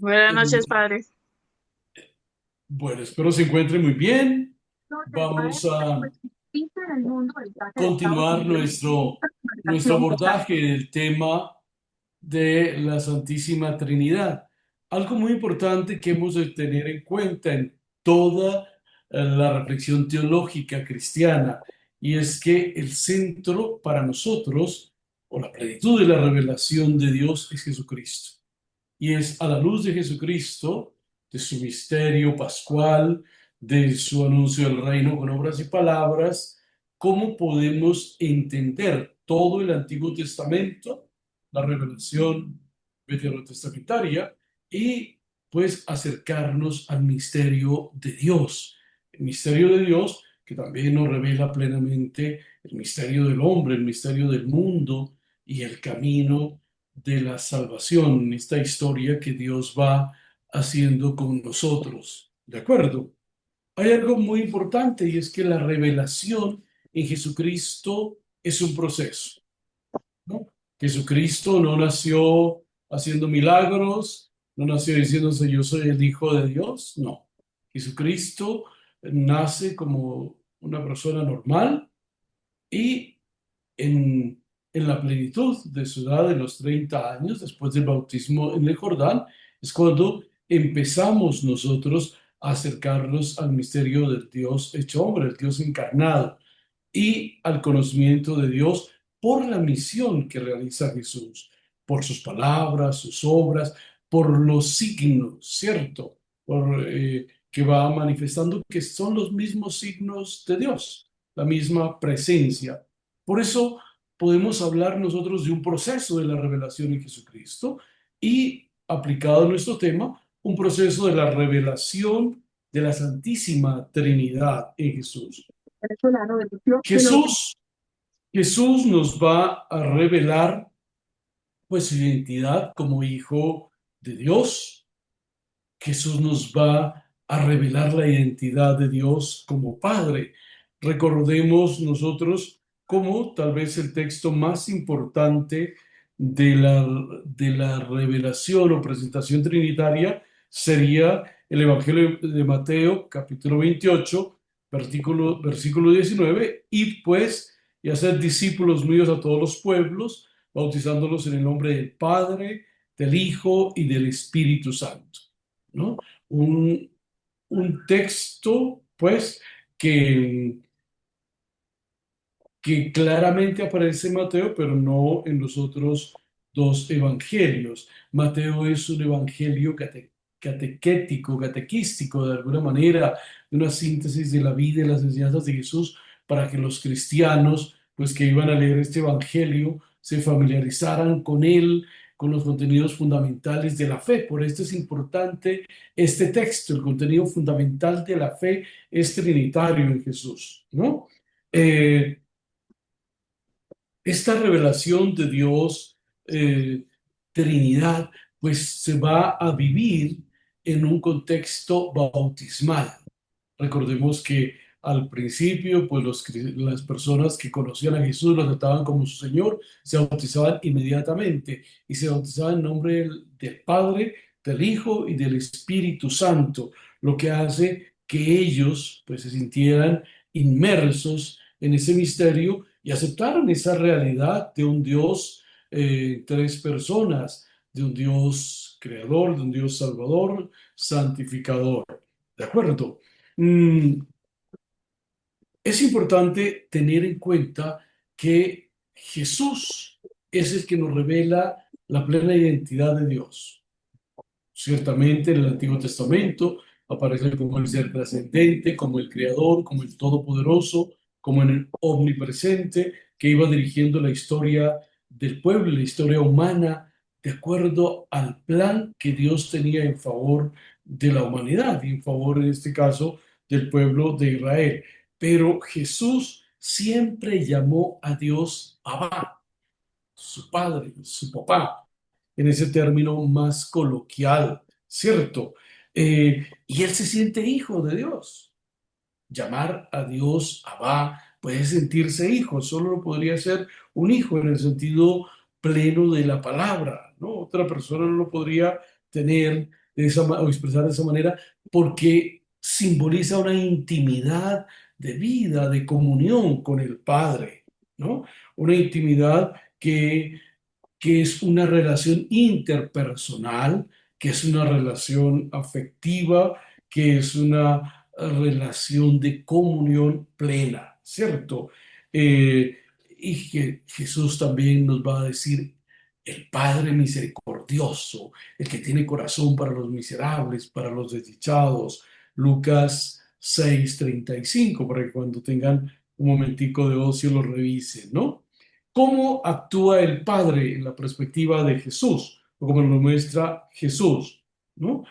Buenas Eh, noches, padre. Bueno, espero se encuentre muy bien. Vamos a continuar nuestro abordaje del tema de la Santísima Trinidad. Algo muy importante que hemos de tener en cuenta en toda la reflexión teológica cristiana, y es que el centro para nosotros, o la plenitud de la revelación de Dios, es Jesucristo. Y es a la luz de Jesucristo, de su misterio pascual, de su anuncio del reino con obras y palabras, cómo podemos entender todo el Antiguo Testamento, la revelación veterotestamentaria, y pues acercarnos al misterio de Dios. El misterio de Dios que también nos revela plenamente el misterio del hombre, el misterio del mundo y el camino de la salvación, esta historia que Dios va haciendo con nosotros. ¿De acuerdo? Hay algo muy importante y es que la revelación en Jesucristo es un proceso, ¿no? Jesucristo no nació haciendo milagros, no nació diciéndose yo soy el Hijo de Dios, no. Jesucristo nace como una persona normal y en la plenitud de su edad, de los 30 años, después del bautismo en el Jordán, es cuando empezamos nosotros a acercarnos al misterio del Dios hecho hombre, el Dios encarnado, y al conocimiento de Dios por la misión que realiza Jesús, por sus palabras, sus obras, por los signos, ¿cierto? Que va manifestando que son los mismos signos de Dios, la misma presencia. Por eso podemos hablar nosotros de un proceso de la revelación en Jesucristo y, aplicado a nuestro tema, un proceso de la revelación de la Santísima Trinidad en Jesús. Jesús, Jesús nos va a revelar pues su identidad como hijo de Dios. Jesús nos va a revelar la identidad de Dios como Padre. Recordemos nosotros como tal vez el texto más importante de la revelación o presentación trinitaria sería el Evangelio de Mateo, capítulo 28, versículo 19, y pues, y hacer discípulos míos a todos los pueblos, bautizándolos en el nombre del Padre, del Hijo y del Espíritu Santo, ¿no? Un, un texto, pues, que, que claramente aparece en Mateo, pero no en los otros dos evangelios. Mateo es un evangelio catequético, catequístico, de alguna manera, de una síntesis de la vida y las enseñanzas de Jesús para que los cristianos, pues, que iban a leer este evangelio, se familiarizaran con él, con los contenidos fundamentales de la fe. Por esto es importante este texto, el contenido fundamental de la fe es trinitario en Jesús, ¿no? Eh, esta revelación de Dios, Trinidad, pues se va a vivir en un contexto bautismal. Recordemos que al principio, pues las personas que conocían a Jesús lo trataban como su Señor, se bautizaban inmediatamente y se bautizaban en nombre del Padre, del Hijo y del Espíritu Santo, lo que hace que ellos pues se sintieran inmersos en ese misterio y aceptaran esa realidad de un Dios, tres personas, de un Dios creador, de un Dios salvador, santificador. ¿De acuerdo? Mm, es importante tener en cuenta que Jesús es el que nos revela la plena identidad de Dios. Ciertamente en el Antiguo Testamento aparece como el ser trascendente, como el creador, como el todopoderoso, como en el omnipresente que iba dirigiendo la historia del pueblo, la historia humana, de acuerdo al plan que Dios tenía en favor de la humanidad y en favor, en este caso, del pueblo de Israel. Pero Jesús siempre llamó a Dios Abba, su padre, su papá, en ese término más coloquial, ¿cierto? Y él se siente hijo de Dios. Llamar a Dios Abba puede sentirse hijo, solo lo podría ser un hijo en el sentido pleno de la palabra, ¿no? Otra persona no lo podría tener o expresar de esa manera, porque simboliza una intimidad de vida, de comunión con el Padre, ¿no? Una intimidad que es una relación interpersonal, que es una relación afectiva, que es una relación de comunión plena, ¿cierto? Eh, y que Jesús también nos va a decir, el Padre misericordioso, el que tiene corazón para los miserables, para los desdichados. Lucas 6:35, para que cuando tengan un momentico de ocio lo revisen, ¿no? ¿Cómo actúa el Padre en la perspectiva de Jesús? O como lo muestra Jesús, ¿no?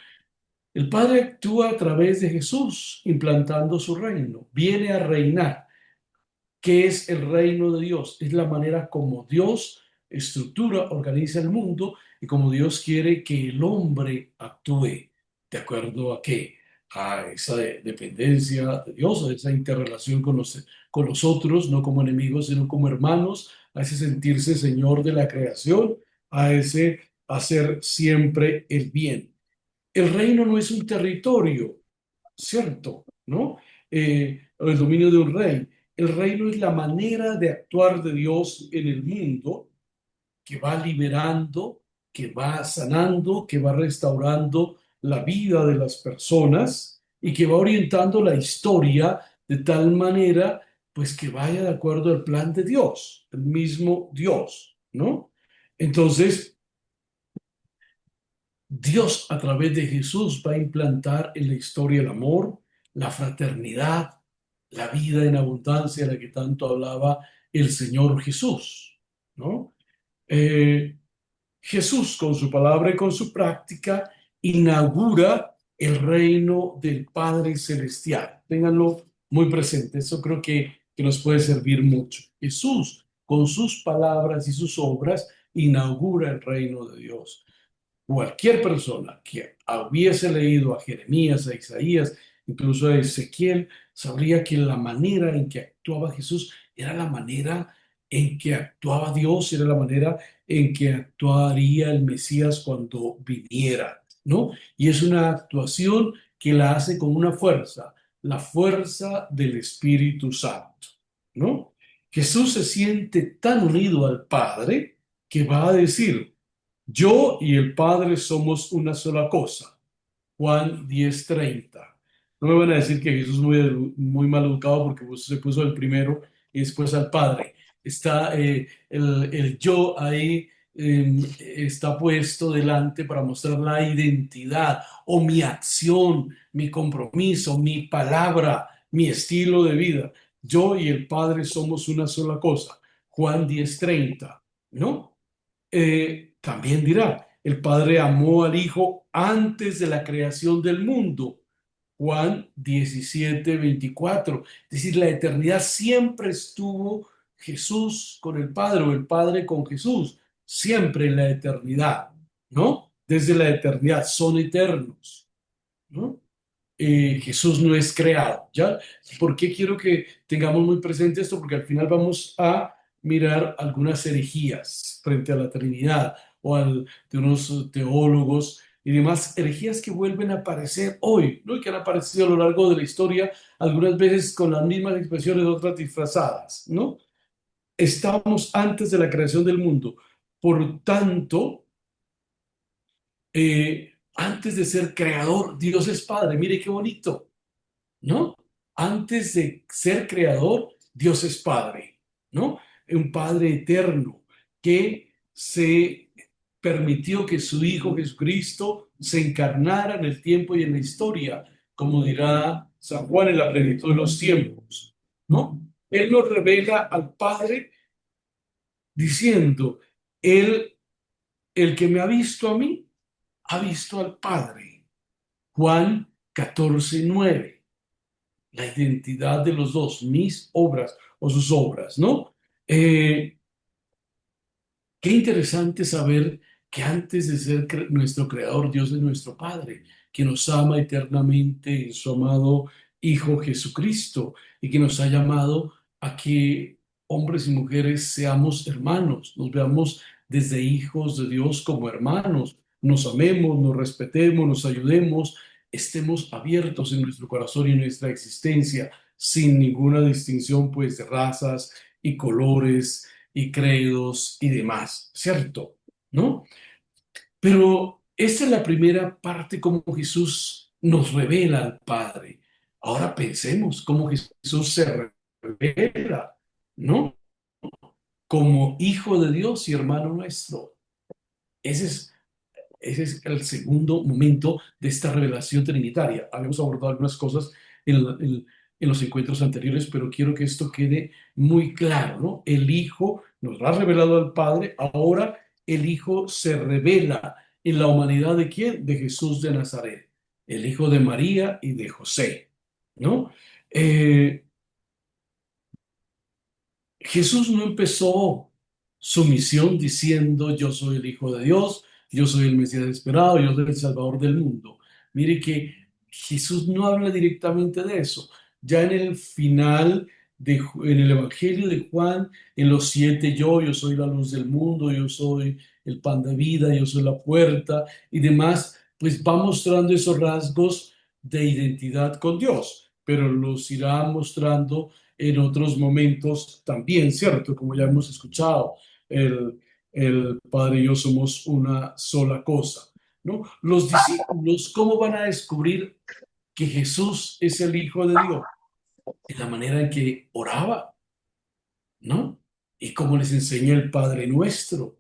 El Padre actúa a través de Jesús, implantando su reino. Viene a reinar. ¿Qué es el reino de Dios? Es la manera como Dios estructura, organiza el mundo y como Dios quiere que el hombre actúe. ¿De acuerdo a qué? A esa dependencia de Dios, a esa interrelación con los otros, no como enemigos, sino como hermanos, a ese sentirse Señor de la creación, a ese hacer siempre el bien. El reino no es un territorio, ¿cierto? ¿No? El dominio de un rey. El reino es la manera de actuar de Dios en el mundo que va liberando, que va sanando, que va restaurando la vida de las personas y que va orientando la historia de tal manera, pues que vaya de acuerdo al plan de Dios, el mismo Dios, ¿no? Entonces, Dios a través de Jesús va a implantar en la historia el amor, la fraternidad, la vida en abundancia de la que tanto hablaba el Señor Jesús, ¿no? Eh, Jesús con su palabra y con su práctica inaugura el reino del Padre Celestial. Ténganlo muy presente, eso creo que nos puede servir mucho. Jesús con sus palabras y sus obras inaugura el reino de Dios. Cualquier persona que hubiese leído a Jeremías, a Isaías, incluso a Ezequiel, sabría que la manera en que actuaba Jesús era la manera en que actuaba Dios, era la manera en que actuaría el Mesías cuando viniera, ¿no? Y es una actuación que la hace con una fuerza, la fuerza del Espíritu Santo, ¿no? Jesús se siente tan unido al Padre que va a decir, yo y el Padre somos una sola cosa. Juan 10:30. No me van a decir que Jesús es muy mal educado porque pues, se puso el primero y después al Padre. Está el yo ahí, está puesto delante para mostrar la identidad o mi acción, mi compromiso, mi palabra, mi estilo de vida. Yo y el Padre somos una sola cosa. Juan 10:30, ¿no? También dirá, el Padre amó al Hijo antes de la creación del mundo. Juan 17:24. Es decir, la eternidad siempre estuvo Jesús con el Padre o el Padre con Jesús, siempre en la eternidad, ¿no? Desde la eternidad son eternos, ¿no? Jesús no es creado, ¿ya? ¿Por qué quiero que tengamos muy presente esto? Porque al final vamos a mirar algunas herejías frente a la Trinidad de unos teólogos y demás herejías que vuelven a aparecer hoy, ¿no? Y que han aparecido a lo largo de la historia, algunas veces con las mismas expresiones, otras disfrazadas, ¿no? Estamos antes de la creación del mundo. Por tanto, antes de ser creador, Dios es Padre. Mire qué bonito. ¿No? Antes de ser creador, Dios es Padre, ¿no? Un Padre eterno que se permitió que su Hijo Jesucristo se encarnara en el tiempo y en la historia, como dirá San Juan en la plenitud de los tiempos, ¿no? Él nos revela al Padre diciendo, Él, el que me ha visto a mí, ha visto al Padre. Juan 14:9. La identidad de los dos, mis obras o sus obras, ¿no? Qué interesante saber que antes de ser nuestro creador, Dios es nuestro Padre, que nos ama eternamente en su amado Hijo Jesucristo y que nos ha llamado a que hombres y mujeres seamos hermanos, nos veamos desde hijos de Dios como hermanos, nos amemos, nos respetemos, nos ayudemos, estemos abiertos en nuestro corazón y en nuestra existencia, sin ninguna distinción, pues, de razas y colores y credos y demás, ¿cierto? ¿No? Pero esta es la primera parte como Jesús nos revela al Padre. Ahora pensemos cómo Jesús se revela, ¿no? Como Hijo de Dios y hermano nuestro. Ese es Ese es el segundo momento de esta revelación trinitaria. Habíamos abordado algunas cosas en los encuentros anteriores, pero quiero que esto quede muy claro, ¿no? El Hijo nos lo ha revelado al Padre, ahora el Hijo se revela en la humanidad de quién? De Jesús de Nazaret, el Hijo de María y de José, ¿no? Eh, Jesús no empezó su misión diciendo yo soy el Hijo de Dios, yo soy el Mesías esperado, yo soy el Salvador del mundo. Mire que Jesús no habla directamente de eso. Ya en el final, en el Evangelio de Juan, en los siete yo soy la luz del mundo, yo soy el pan de vida, yo soy la puerta y demás, pues va mostrando esos rasgos de identidad con Dios, pero los irá mostrando en otros momentos también, ¿cierto? Como ya hemos escuchado, el, el Padre y yo somos una sola cosa, ¿no? Los discípulos, ¿cómo van a descubrir que Jesús es el Hijo de Dios? En la manera en que oraba, ¿no? Y cómo les enseña el Padre Nuestro.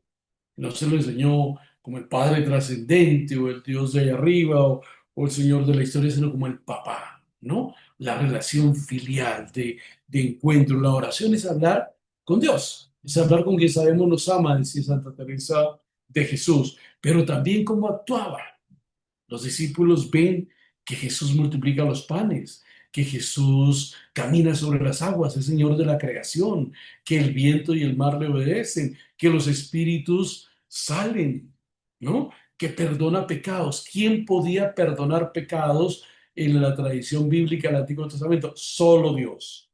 No se lo enseñó como el Padre trascendente o el Dios de allá arriba o el Señor de la historia, sino como el papá, ¿no? La relación filial de encuentro. La oración es hablar con Dios, es hablar con quien sabemos nos ama, decía Santa Teresa de Jesús, pero también cómo actuaba. Los discípulos ven que Jesús multiplica los panes, que Jesús camina sobre las aguas, es Señor de la creación, que el viento y el mar le obedecen, que los espíritus salen, ¿no? Que perdona pecados. ¿Quién podía perdonar pecados en la tradición bíblica del Antiguo Testamento? Solo Dios,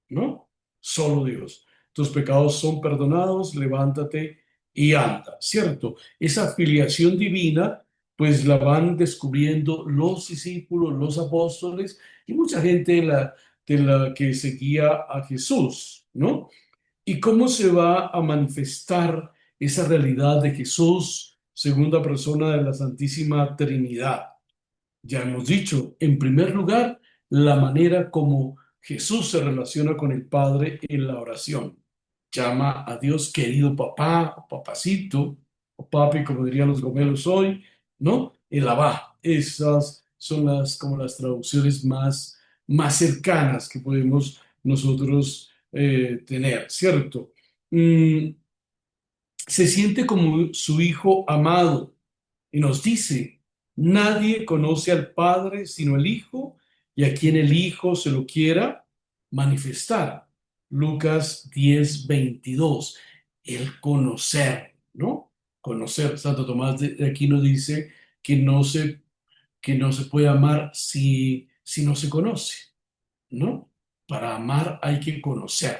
¿no? Solo Dios. Tus pecados son perdonados, levántate y anda, ¿cierto? Esa filiación divina pues la van descubriendo los discípulos, los apóstoles y mucha gente de la que seguía a Jesús, ¿no? ¿Y cómo se va a manifestar esa realidad de Jesús, segunda persona de la Santísima Trinidad? Ya hemos dicho, en primer lugar, la manera como Jesús se relaciona con el Padre en la oración. Llama a Dios querido papá, o papacito, o papi, como dirían los gomelos hoy, ¿no? El Abba. Esas son como las traducciones más cercanas que podemos nosotros tener, ¿cierto? Mm, Se siente como su hijo amado y nos dice, nadie conoce al Padre sino el Hijo y a quien el Hijo se lo quiera manifestar. Lucas 10:22. El conocer, ¿no? Conocer. Santo Tomás de Aquino dice que no se puede amar si no se conoce, ¿no? Para amar hay que conocer.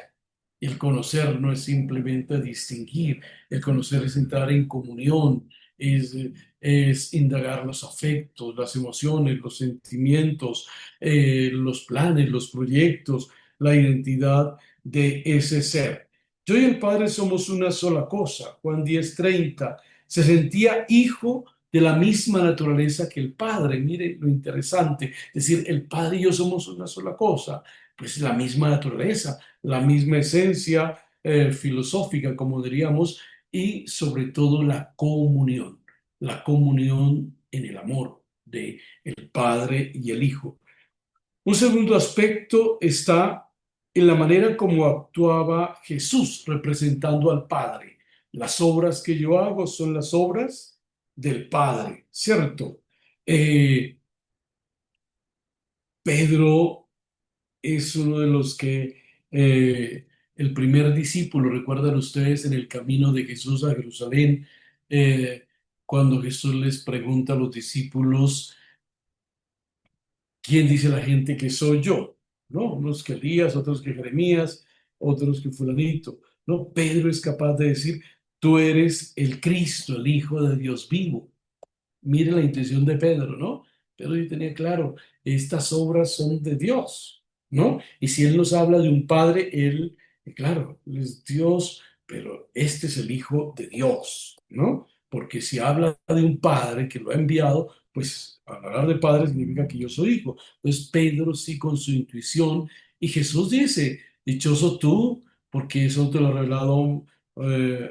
El conocer no es simplemente distinguir, el conocer es entrar en comunión, es, es indagar los afectos, las emociones, los sentimientos, los planes, los proyectos, la identidad de ese ser. Yo y el Padre somos una sola cosa. Juan 10:30. Se sentía hijo de la misma naturaleza que el Padre. Mire lo interesante. Es decir, el Padre y yo somos una sola cosa, pues la misma naturaleza, la misma esencia filosófica, como diríamos, y sobre todo la comunión en el amor de el Padre y el Hijo. Un segundo aspecto está en la manera como actuaba Jesús representando al Padre. Las obras que yo hago son las obras del Padre, ¿cierto? Eh, Pedro es uno de los que, el primer discípulo, recuerdan ustedes, en el camino de Jesús a Jerusalén, cuando Jesús les pregunta a los discípulos, ¿quién dice la gente que soy yo? ¿No? Unos que Elías, otros que Jeremías, otros que fulanito. No, Pedro es capaz de decir, tú eres el Cristo, el Hijo de Dios vivo. Mire la intención de Pedro, ¿no? Pedro ya tenía claro, estas obras son de Dios, ¿no? Y si Él nos habla de un Padre, Él, claro, Él es Dios, pero este es el Hijo de Dios, ¿no? Porque si habla de un Padre que lo ha enviado, pues al hablar de Padre significa que yo soy hijo. Pues Pedro sí con su intuición, y Jesús dice, dichoso tú, porque eso te lo ha revelado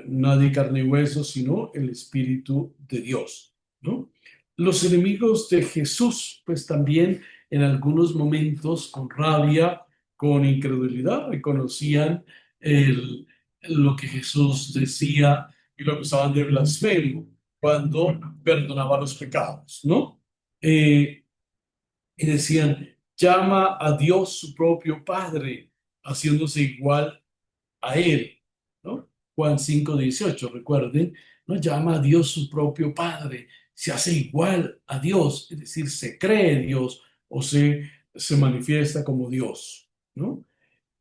nadie carne y hueso, sino el Espíritu de Dios, ¿no? Los enemigos de Jesús, pues también en algunos momentos con rabia, con incredulidad, reconocían el- lo que Jesús decía y lo acusaban de blasfemo cuando perdonaba los pecados, ¿no? Eh, y decían, llama a Dios su propio Padre, haciéndose igual a Él, ¿no? Juan 5:18, recuerden, no llama a Dios su propio Padre, se hace igual a Dios, es decir, se cree Dios o se manifiesta como Dios, ¿no?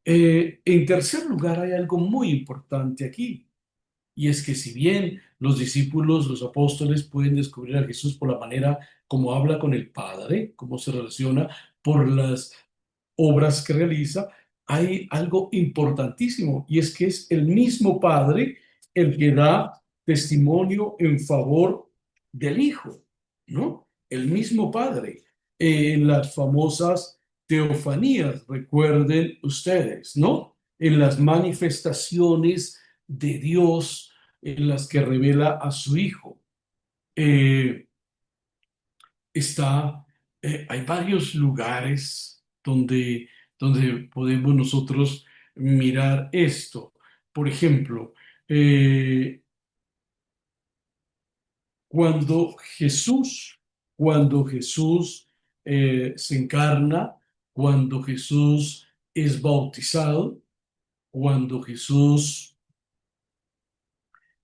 En tercer lugar, hay algo muy importante aquí, y es que si bien los discípulos, los apóstoles pueden descubrir a Jesús por la manera como habla con el Padre, cómo se relaciona, por las obras que realiza, hay algo importantísimo y es que es el mismo Padre el que da testimonio en favor del Hijo, ¿no? El mismo Padre. En las famosas teofanías, recuerden ustedes, ¿no? En las manifestaciones de Dios en las que revela a su Hijo. Eh, está, hay varios lugares donde podemos nosotros mirar esto. Por ejemplo, eh, cuando Jesús, cuando Jesús se encarna, cuando Jesús es bautizado, cuando Jesús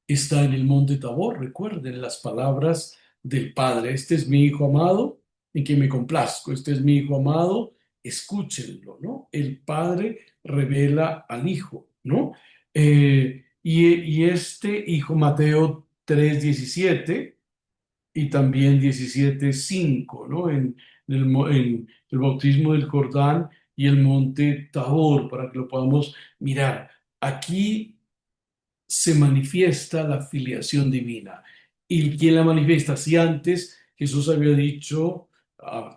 está en el monte Tabor. Recuerden las palabras del Padre. Este es mi Hijo amado en quien me complazco. Este es mi Hijo amado, escúchenlo, ¿no? El Padre revela al Hijo, ¿no? Y este Hijo, Mateo 3:17 y también 17:5, ¿no? En el bautismo del Jordán y el monte Tabor, para que lo podamos mirar. Aquí se manifiesta la filiación divina. ¿Y quién la manifiesta? Si antes Jesús había dicho,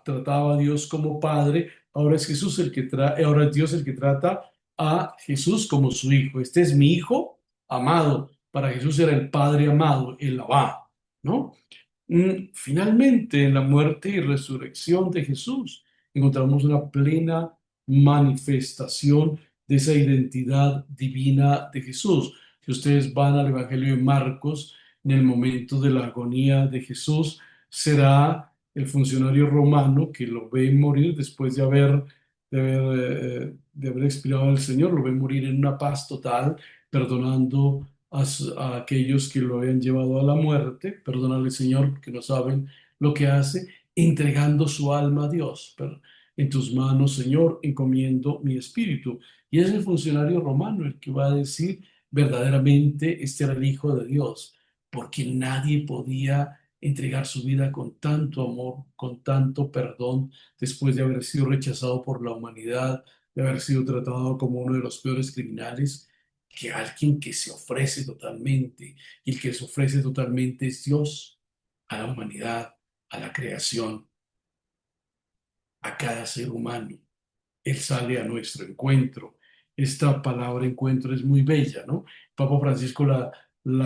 trataba a Dios como Padre, ahora es Jesús el que ahora es Dios el que trata a Jesús como su Hijo. Este es mi Hijo amado. Para Jesús era el Padre amado, el Abba, ¿no? Finalmente, en la muerte y resurrección de Jesús, encontramos una plena manifestación de esa identidad divina de Jesús. Si ustedes van al Evangelio de Marcos, en el momento de la agonía de Jesús, será el funcionario romano que lo ve morir después de haber expirado al Señor, lo ve morir en una paz total, perdonando a aquellos que lo habían llevado a la muerte, perdónale Señor porque no saben lo que hace, entregando su alma a Dios. Pero en tus manos, Señor, encomiendo mi espíritu. Y es el funcionario romano el que va a decir verdaderamente este era el Hijo de Dios, porque nadie podía entregar su vida con tanto amor, con tanto perdón, después de haber sido rechazado por la humanidad, de haber sido tratado como uno de los peores criminales, que alguien que se ofrece totalmente, y el que se ofrece totalmente es Dios a la humanidad, a la creación, a cada ser humano. Él sale a nuestro encuentro. Esta palabra encuentro es muy bella, ¿no? Papa Francisco la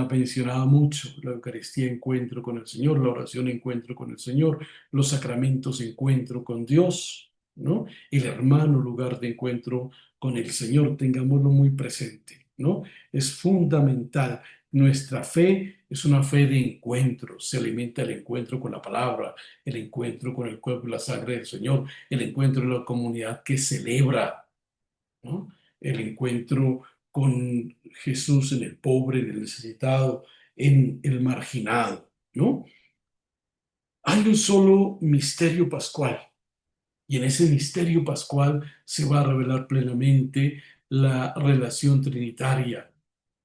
mencionaba mucho, la Eucaristía encuentro con el Señor, la oración encuentro con el Señor, los sacramentos encuentro con Dios, ¿no? El hermano lugar de encuentro con el Señor, tengámoslo muy presente, ¿no? Es fundamental. Nuestra fe es una fe de encuentro, se alimenta el encuentro con la palabra, el encuentro con el cuerpo y la sangre del Señor, el encuentro en la comunidad que celebra, ¿no? El encuentro con Jesús en el pobre, en el necesitado, en el marginado, ¿no? Hay un solo misterio pascual y en ese misterio pascual se va a revelar plenamente la relación trinitaria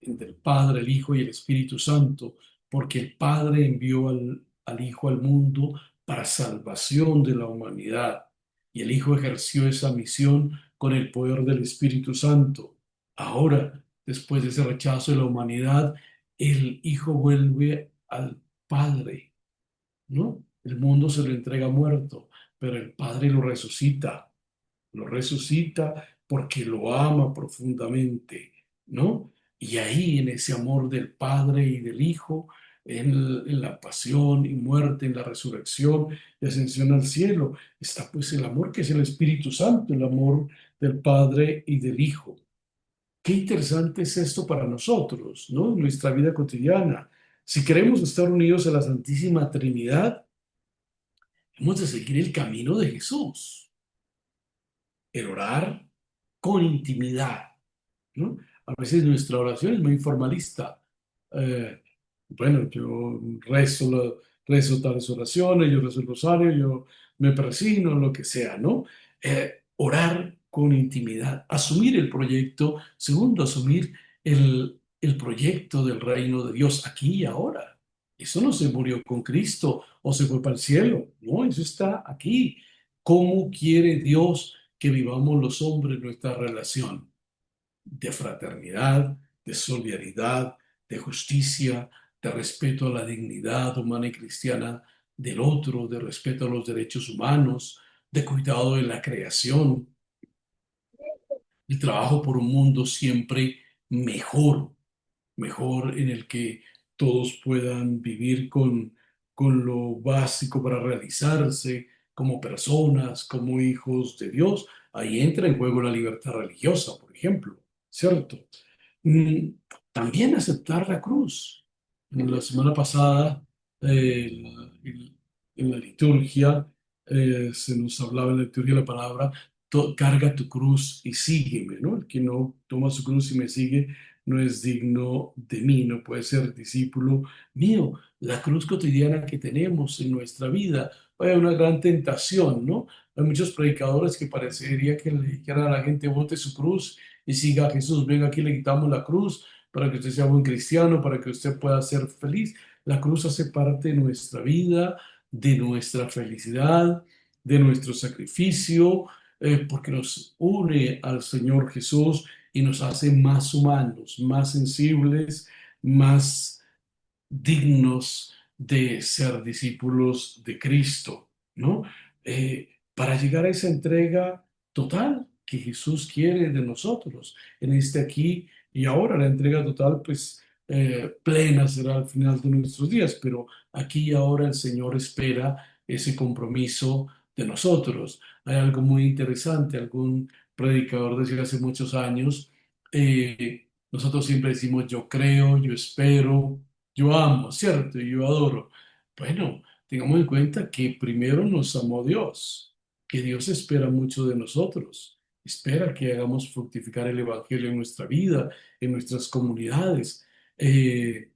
entre el Padre, el Hijo y el Espíritu Santo, porque el Padre envió al al Hijo al mundo para salvación de la humanidad. Y el Hijo ejerció esa misión con el poder del Espíritu Santo. Ahora, después de ese rechazo de la humanidad, el Hijo vuelve al Padre, ¿no? El mundo se lo entrega muerto, pero el Padre lo resucita porque lo ama profundamente, ¿no? Y ahí en ese amor del Padre y del Hijo, en la pasión y muerte, en la resurrección y ascensión al cielo, está pues el amor que es el Espíritu Santo, el amor del Padre y del Hijo. Qué interesante es esto para nosotros, ¿no? En nuestra vida cotidiana. Si queremos estar unidos a la Santísima Trinidad, hemos de seguir el camino de Jesús, el orar con intimidad, ¿no? A veces nuestra oración es muy formalista. Eh, bueno, yo rezo tales oraciones, yo rezo el rosario, yo me persigno, lo que sea, ¿no? Orar con intimidad, asumir el proyecto, segundo, asumir el proyecto del reino de Dios aquí y ahora. Eso no se murió con Cristo o se fue para el cielo, no, eso está aquí. ¿Cómo quiere Dios que vivamos los hombres nuestra relación de fraternidad, de solidaridad, de justicia, de respeto a la dignidad humana y cristiana del otro, de respeto a los derechos humanos, de cuidado de la creación, de trabajo por un mundo siempre mejor, mejor en el que todos puedan vivir con lo básico para realizarse como personas, como hijos de Dios? Ahí entra en juego la libertad religiosa, por ejemplo, ¿cierto? Mm, También aceptar la cruz. En la semana pasada, en la liturgia, se nos hablaba en la liturgia la palabra, carga tu cruz y sígueme, ¿no? El que no toma su cruz y me sigue no es digno de mí, no puede ser discípulo mío. La cruz cotidiana que tenemos en nuestra vida, hay una gran tentación, ¿no? Hay muchos predicadores que parecería que le dijeran a la gente, bote su cruz y siga a Jesús. Venga, aquí le quitamos la cruz para que usted sea buen cristiano, para que usted pueda ser feliz. La cruz hace parte de nuestra vida, de nuestra felicidad, de nuestro sacrificio, porque nos une al Señor Jesús y nos hace más humanos, más sensibles, más dignos de ser discípulos de Cristo, ¿no? Para llegar a esa entrega total que Jesús quiere de nosotros, en este aquí y ahora, la entrega total, pues plena será al final de nuestros días, pero aquí y ahora el Señor espera ese compromiso de nosotros. Hay algo muy interesante, algún predicador decía hace muchos años, nosotros siempre decimos yo creo, yo espero, yo amo, ¿cierto? Y yo adoro. Bueno, tengamos en cuenta que primero nos amó Dios, que Dios espera mucho de nosotros, espera que hagamos fructificar el Evangelio en nuestra vida, en nuestras comunidades, eh,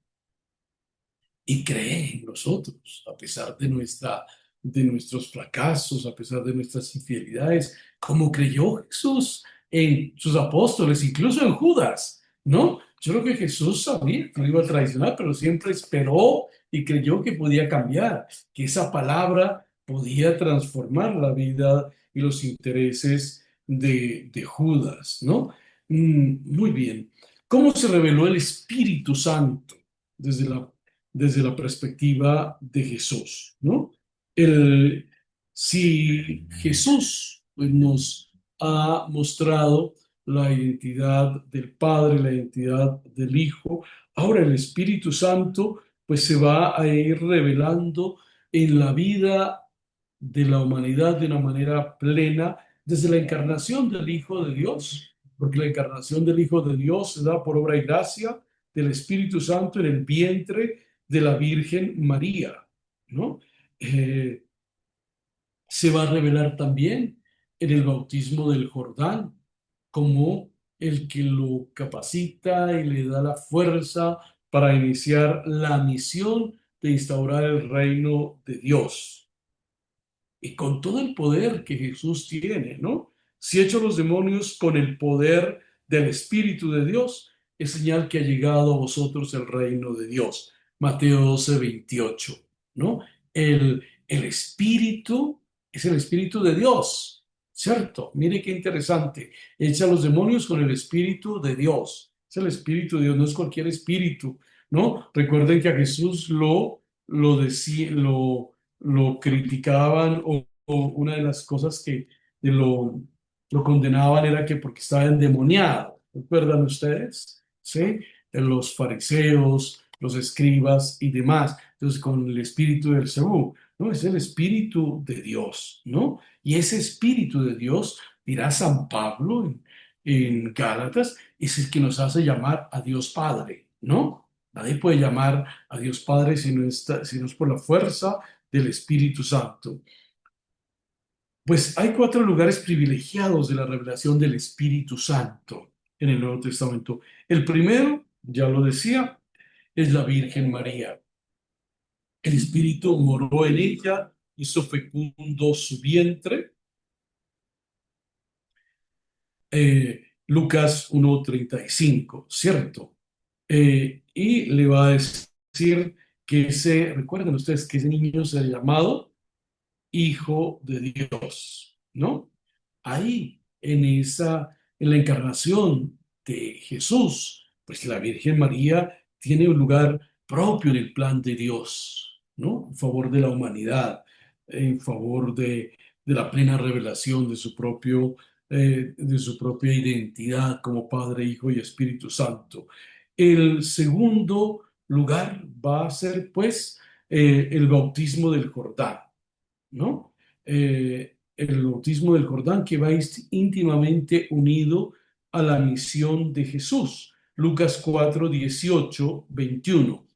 y cree en nosotros, a pesar de nuestros fracasos, a pesar de nuestras infidelidades, como creyó Jesús en sus apóstoles, incluso en Judas, ¿no? Yo creo que Jesús sabía que lo iba a traicionar, pero siempre esperó y creyó que podía cambiar, que esa palabra podía transformar la vida y los intereses de Judas, ¿no? Muy bien. ¿Cómo se reveló el Espíritu Santo desde la perspectiva de Jesús, ¿no? El, si Jesús pues, nos ha mostrado la identidad del Padre, la identidad del Hijo, ahora el Espíritu Santo pues se va a ir revelando en la vida de la humanidad de una manera plena desde la encarnación del Hijo de Dios, porque la encarnación del Hijo de Dios se da por obra y gracia del Espíritu Santo en el vientre de la Virgen María, ¿no? Eh, Se va a revelar también en el bautismo del Jordán como el que lo capacita y le da la fuerza para iniciar la misión de instaurar el reino de Dios. Y con todo el poder que Jesús tiene, ¿no? Si echo los demonios con el poder del Espíritu de Dios, es señal que ha llegado a vosotros el reino de Dios. Mateo 12:28, ¿no? El espíritu es el espíritu de Dios, ¿cierto? Mire qué interesante. Echa a los demonios con el espíritu de Dios. Es el espíritu de Dios, no es cualquier espíritu, ¿no? Recuerden que a Jesús lo, decía, lo criticaban o una de las cosas que lo condenaban era que porque estaba endemoniado. ¿Recuerdan ustedes? ¿Sí? Los fariseos, los escribas y demás. Entonces, con el espíritu del Seúl, ¿no? Es el espíritu de Dios, ¿no? Y ese espíritu de Dios, dirá San Pablo en Gálatas, es el que nos hace llamar a Dios Padre, ¿no? Nadie puede llamar a Dios Padre si no es por la fuerza del Espíritu Santo. Pues hay cuatro lugares privilegiados de la revelación del Espíritu Santo en el Nuevo Testamento. El primero, ya lo decía, es la Virgen María. El Espíritu moró en ella, hizo fecundo su vientre. Lucas 1:35, ¿cierto? Y le va a decir recuerden ustedes que ese niño se ha llamado Hijo de Dios, ¿no? Ahí, en la encarnación de Jesús, pues la Virgen María tiene un lugar propio en el plan de Dios, ¿no? En favor de la humanidad, en favor de la plena revelación de su propia identidad como Padre, Hijo y Espíritu Santo. El segundo lugar va a ser, pues, el bautismo del Jordán, ¿no? El bautismo del Jordán que va íntimamente unido a la misión de Jesús. Lucas 4:18-21.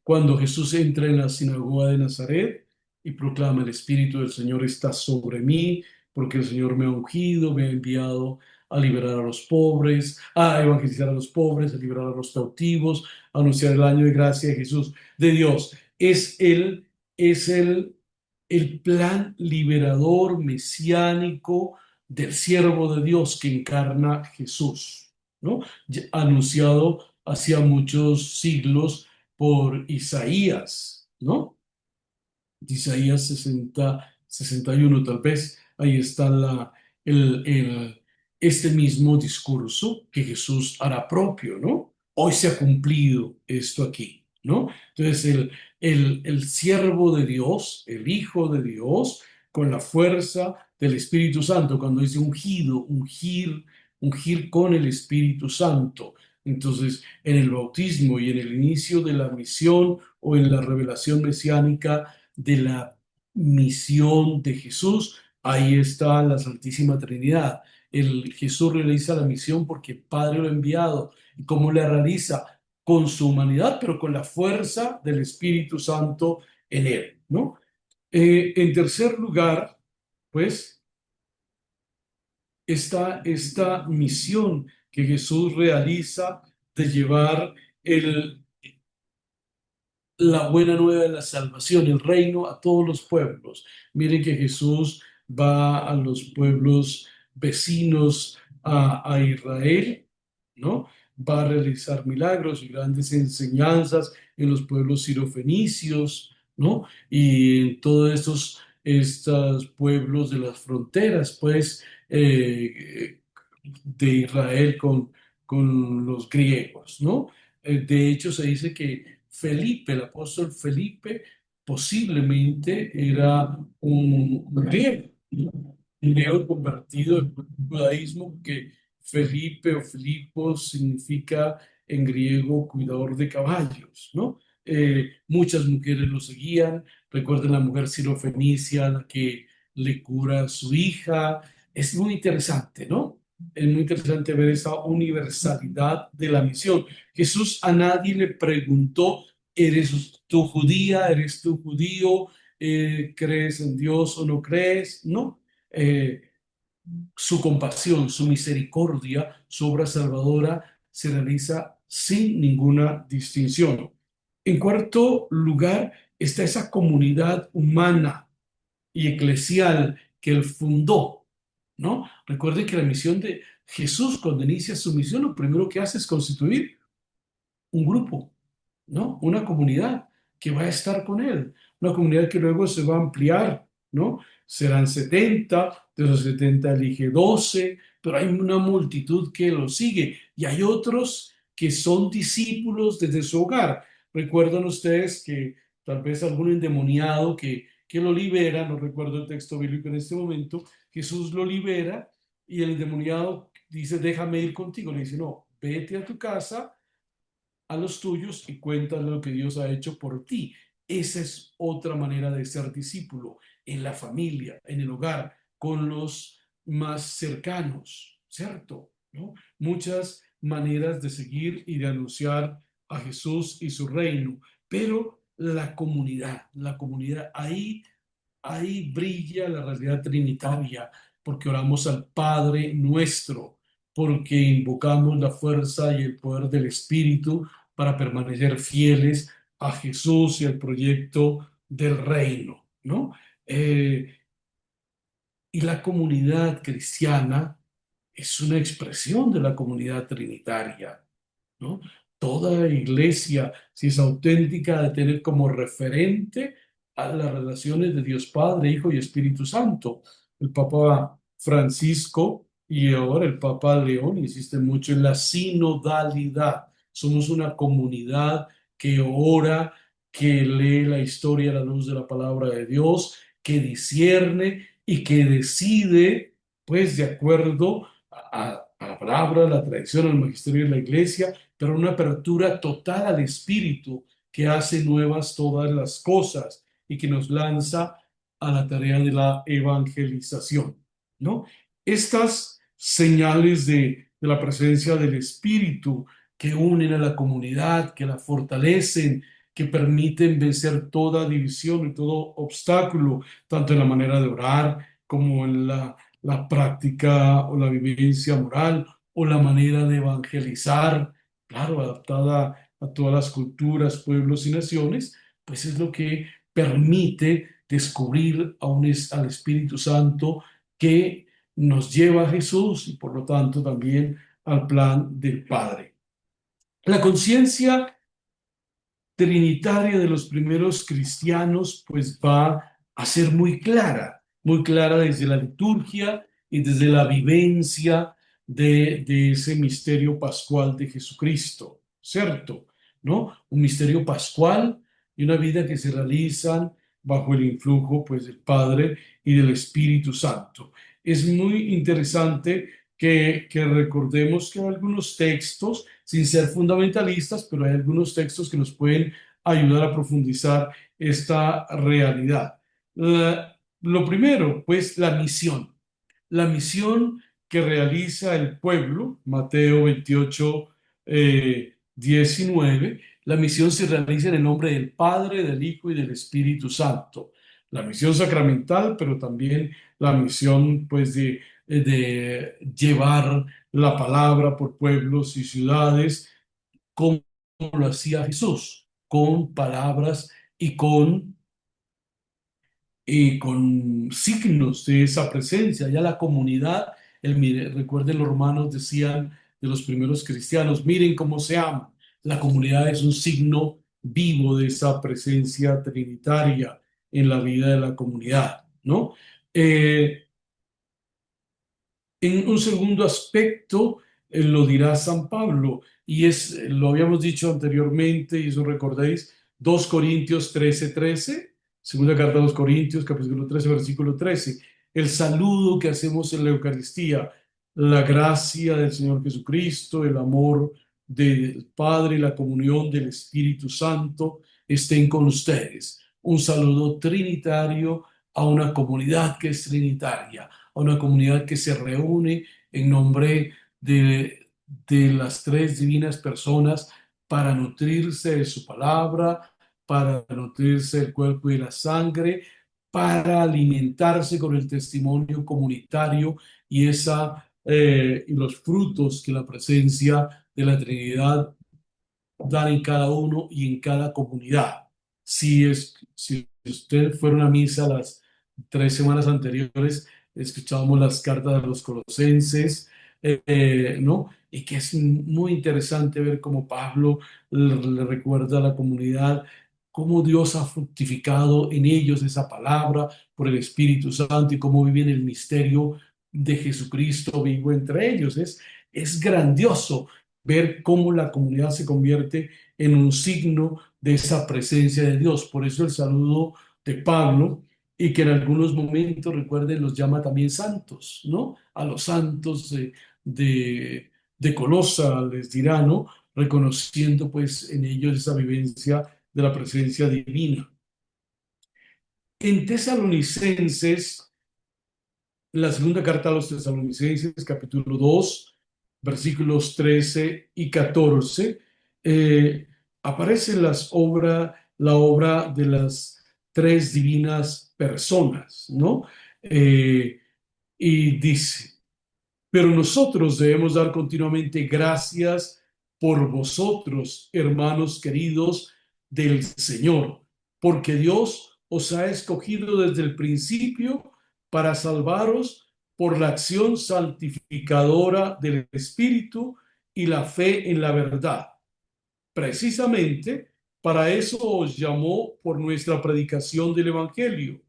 Cuando Jesús entra en la sinagoga de Nazaret y proclama: el Espíritu del Señor está sobre mí, porque el Señor me ha ungido, me ha enviado a liberar a los pobres, a evangelizar a los pobres, a liberar a los cautivos, a anunciar el año de gracia de Jesús, de Dios. Es el plan liberador mesiánico del siervo de Dios que encarna Jesús, ¿no? Anunciado hacía muchos siglos por Isaías, ¿no? Isaías 61 tal vez, ahí está el, el- este mismo discurso que Jesús hará propio, ¿no? Hoy se ha cumplido esto aquí, ¿no? Entonces, el siervo de Dios, el Hijo de Dios, con la fuerza del Espíritu Santo, cuando dice ungido, ungir con el Espíritu Santo. Entonces, en el bautismo y en el inicio de la misión o en la revelación mesiánica, de la misión de Jesús, ahí está la Santísima Trinidad. El Jesús realiza la misión porque el Padre lo ha enviado. ¿Y cómo la realiza? Con su humanidad, pero con la fuerza del Espíritu Santo en él, ¿no? En tercer lugar, pues, está esta misión que Jesús realiza de llevar el la buena nueva de la salvación, el reino a todos los pueblos. Miren que Jesús va a los pueblos vecinos a Israel, ¿no? Va a realizar milagros y grandes enseñanzas en los pueblos sirofenicios, ¿no? Y en todos estos pueblos de las fronteras, pues, de Israel con los griegos, ¿no? De hecho, se dice que Felipe, el apóstol Felipe, posiblemente era un griego, un griego convertido al judaísmo, que Felipe o Filipos significa en griego cuidador de caballos, ¿no? Muchas mujeres lo seguían. Recuerden la mujer sirofenicia, la que le cura a su hija. Es muy interesante, ¿no? Es muy interesante ver esa universalidad de la misión. Jesús a nadie le preguntó: ¿eres tú judía? ¿Eres tú judío? ¿Crees en Dios o no crees? No. Su compasión, su misericordia, su obra salvadora se realiza sin ninguna distinción. En cuarto lugar está esa comunidad humana y eclesial que él fundó, ¿no? Recuerden que la misión de Jesús, cuando inicia su misión, lo primero que hace es constituir un grupo, ¿no? Una comunidad que va a estar con él, una comunidad que luego se va a ampliar, ¿no? Serán 70, de los 70 elige 12, pero hay una multitud que lo sigue y hay otros que son discípulos desde su hogar. Recuerdan ustedes que tal vez algún endemoniado que lo libera, no recuerdo el texto bíblico en este momento, Jesús lo libera y el endemoniado dice, déjame ir contigo. Le dice, no, vete a tu casa, a los tuyos y cuéntale lo que Dios ha hecho por ti. Esa es otra manera de ser discípulo, en la familia, en el hogar, con los más cercanos, ¿cierto? ¿No? Muchas maneras de seguir y de anunciar a Jesús y su reino, pero la comunidad, ahí brilla la realidad trinitaria, porque oramos al Padre nuestro, porque invocamos la fuerza y el poder del Espíritu para permanecer fieles a Jesús y al proyecto del reino, ¿no? Eh, y la comunidad cristiana es una expresión de la comunidad trinitaria, ¿no? Toda iglesia, si es auténtica, ha de tener como referente a las relaciones de Dios Padre, Hijo y Espíritu Santo. El Papa Francisco y ahora el Papa León insisten mucho en la sinodalidad. Somos una comunidad que ora, que lee la historia a la luz de la palabra de Dios, que discierne y que decide, pues, de acuerdo a la palabra, la tradición, al magisterio de la iglesia, pero una apertura total al Espíritu que hace nuevas todas las cosas y que nos lanza a la tarea de la evangelización, ¿no? Estas señales de la presencia del Espíritu que unen a la comunidad, que la fortalecen, que permiten vencer toda división y todo obstáculo, tanto en la manera de orar como en la práctica o la vivencia moral o la manera de evangelizar, claro, adaptada a todas las culturas, pueblos y naciones, pues es lo que permite descubrir al Espíritu Santo que nos lleva a Jesús y por lo tanto también al plan del Padre. La conciencia trinitaria de los primeros cristianos, pues va a ser muy clara desde la liturgia y desde la vivencia de ese misterio pascual de Jesucristo, ¿cierto? ¿No? Un misterio pascual y una vida que se realizan bajo el influjo, pues, del Padre y del Espíritu Santo. Es muy interesante que recordemos que hay algunos textos, sin ser fundamentalistas, pero hay algunos textos que nos pueden ayudar a profundizar esta realidad. Lo primero, pues, la misión que realiza el pueblo, Mateo 28, 19, la misión se realiza en el nombre del Padre, del Hijo y del Espíritu Santo. La misión sacramental, pero también la misión, pues, de llevar la palabra por pueblos y ciudades, como lo hacía Jesús, con palabras y con signos de esa presencia. Ya la comunidad, recuerden, los hermanos decían de los primeros cristianos, miren cómo se aman. La comunidad es un signo vivo de esa presencia trinitaria en la vida de la comunidad, ¿no? Eh, En un segundo aspecto, lo dirá San Pablo, y lo habíamos dicho anteriormente, y eso recordéis, 2 Corintios 13:13, segunda carta a los Corintios, capítulo 13, versículo 13, el saludo que hacemos en la Eucaristía, la gracia del Señor Jesucristo, el amor del Padre y la comunión del Espíritu Santo estén con ustedes. Un saludo trinitario a una comunidad que es trinitaria, a una comunidad que se reúne en nombre de las tres divinas personas para nutrirse de su palabra, para nutrirse del cuerpo y la sangre, para alimentarse con el testimonio comunitario y los frutos que la presencia de la Trinidad dar en cada uno y en cada comunidad. Si usted fuera a una misa las 3 semanas anteriores, escuchábamos las cartas de los colosenses, ¿no? Y que es muy interesante ver cómo Pablo le recuerda a la comunidad cómo Dios ha fructificado en ellos esa palabra por el Espíritu Santo y cómo viven el misterio de Jesucristo vivo entre ellos. Es grandioso ver cómo la comunidad se convierte en un signo de esa presencia de Dios. Por eso el saludo de Pablo, y que en algunos momentos, recuerden, los llama también santos, ¿no? A los santos de Colosa les dirá, ¿no? Reconociendo pues en ellos esa vivencia de la presencia divina. En Tesalonicenses, la segunda carta a los Tesalonicenses, capítulo 2, versículos 13 y 14, aparece la obra de las tres divinas personas, ¿no? Eh, y dice, pero nosotros debemos dar continuamente gracias por vosotros, hermanos queridos del Señor, porque Dios os ha escogido desde el principio para salvaros por la acción santificadora del Espíritu y la fe en la verdad. Precisamente para eso os llamó por nuestra predicación del Evangelio,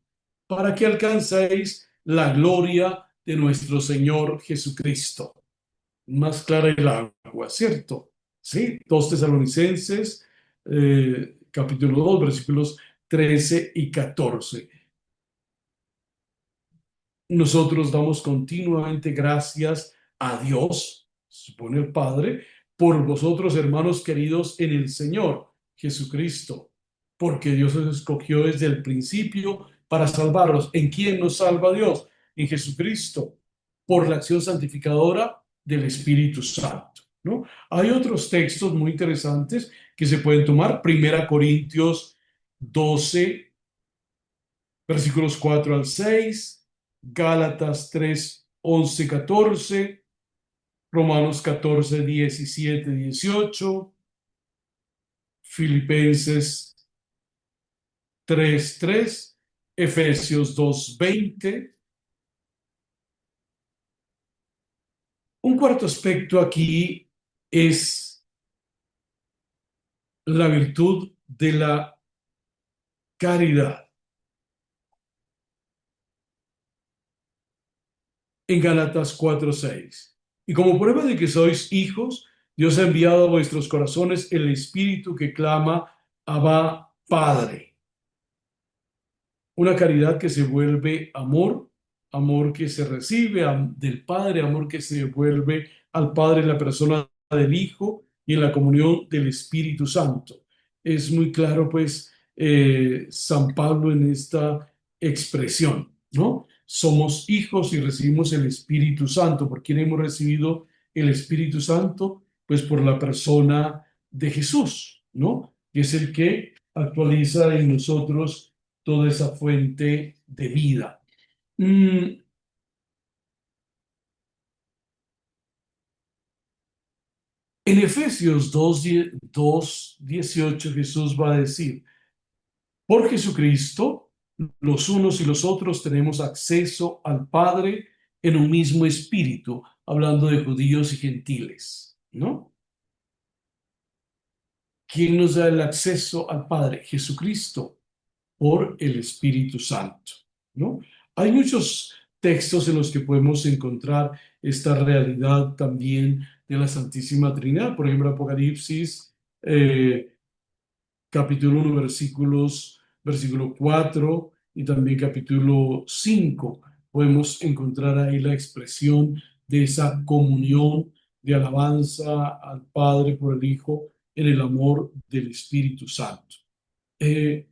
para que alcancéis la gloria de nuestro Señor Jesucristo. Más clara el agua, ¿cierto? Sí, 2 Tesalonicenses, capítulo 2, versículos 13 y 14. Nosotros damos continuamente gracias a Dios, supone el Padre, por vosotros, hermanos queridos en el Señor Jesucristo, porque Dios os escogió desde el principio para salvaros. ¿En quién nos salva Dios? En Jesucristo, por la acción santificadora del Espíritu Santo, ¿no? Hay otros textos muy interesantes que se pueden tomar. Primera Corintios 12, versículos 4 al 6, Gálatas 3, 11, 14, Romanos 14, 17, 18, Filipenses 3, 3, Efesios 2, 20. Un cuarto aspecto aquí es la virtud de la caridad. En Gálatas 4, 6. Y como prueba de que sois hijos, Dios ha enviado a vuestros corazones el Espíritu que clama, Abba, Padre. Una caridad que se vuelve amor, amor que se recibe del Padre, amor que se devuelve al Padre en la persona del Hijo y en la comunión del Espíritu Santo. Es muy claro, pues, San Pablo en esta expresión, ¿no? Somos hijos y recibimos el Espíritu Santo. ¿Por quién hemos recibido el Espíritu Santo? Pues por la persona de Jesús, ¿no? Que es el que actualiza en nosotros toda esa fuente de vida. Mm, en Efesios 2:18 Jesús va a decir, por Jesucristo, los unos y los otros tenemos acceso al Padre en un mismo espíritu, hablando de judíos y gentiles, ¿no? ¿Quién nos da el acceso al Padre? Jesucristo, por el Espíritu Santo, ¿no? Hay muchos textos en los que podemos encontrar esta realidad también de la Santísima Trinidad. Por ejemplo, Apocalipsis, capítulo 1, versículo 4 y también capítulo 5. Podemos encontrar ahí la expresión de esa comunión de alabanza al Padre por el Hijo en el amor del Espíritu Santo. Eh,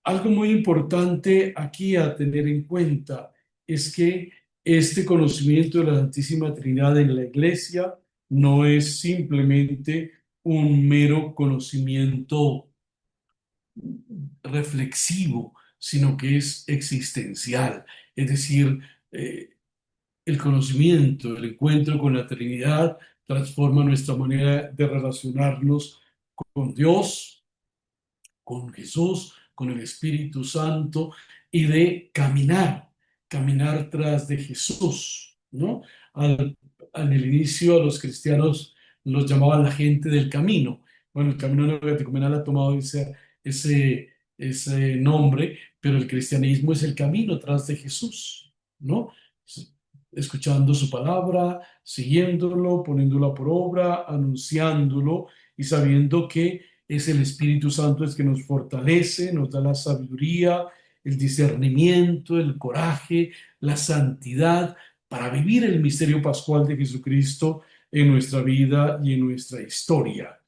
Algo muy importante aquí a tener en cuenta es que este conocimiento de la Santísima Trinidad en la Iglesia no es simplemente un mero conocimiento reflexivo, sino que es existencial. Es decir, el conocimiento, el encuentro con la Trinidad transforma nuestra manera de relacionarnos con Dios, con Jesús, con el Espíritu Santo y de caminar tras de Jesús, ¿no? En el inicio a los cristianos los llamaban la gente del camino. bueno, el camino neocatecumenal ha tomado ese, ese nombre, pero el cristianismo es el camino tras de Jesús, ¿no? Escuchando su palabra, siguiéndolo, poniéndolo por obra, anunciándolo y sabiendo que es el Espíritu Santo el que nos fortalece, nos da la sabiduría, el discernimiento, el coraje, la santidad para vivir el misterio pascual de Jesucristo en nuestra vida y en nuestra historia.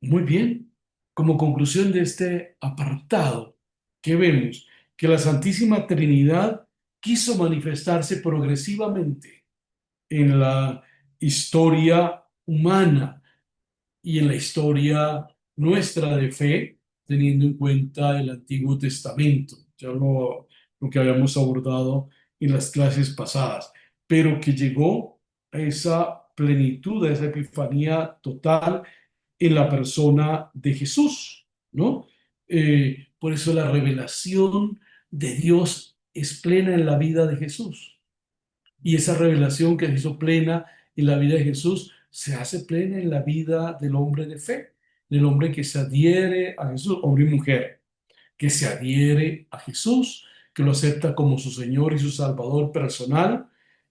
Muy bien, como conclusión de este apartado, que vemos que la Santísima Trinidad quiso manifestarse progresivamente en la historia humana y en la historia nuestra de fe, teniendo en cuenta el Antiguo Testamento, ya lo que habíamos abordado en las clases pasadas, pero que llegó a esa plenitud, a esa epifanía total en la persona de Jesús, ¿no? Por eso la revelación de Dios es plena en la vida de Jesús. Y esa revelación que se hizo plena en la vida de Jesús se hace plena en la vida del hombre de fe, del hombre que se adhiere a Jesús, hombre y mujer, que se adhiere a Jesús, que lo acepta como su Señor y su Salvador personal,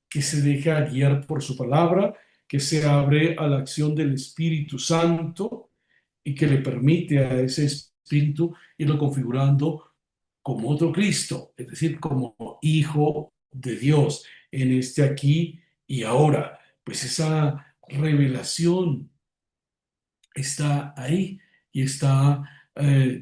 que se deja guiar por su palabra, que se abre a la acción del Espíritu Santo y que le permite a ese Espíritu irlo configurando como otro Cristo, es decir, como hijo de Dios en este aquí y ahora. Pues esa revelación está ahí y está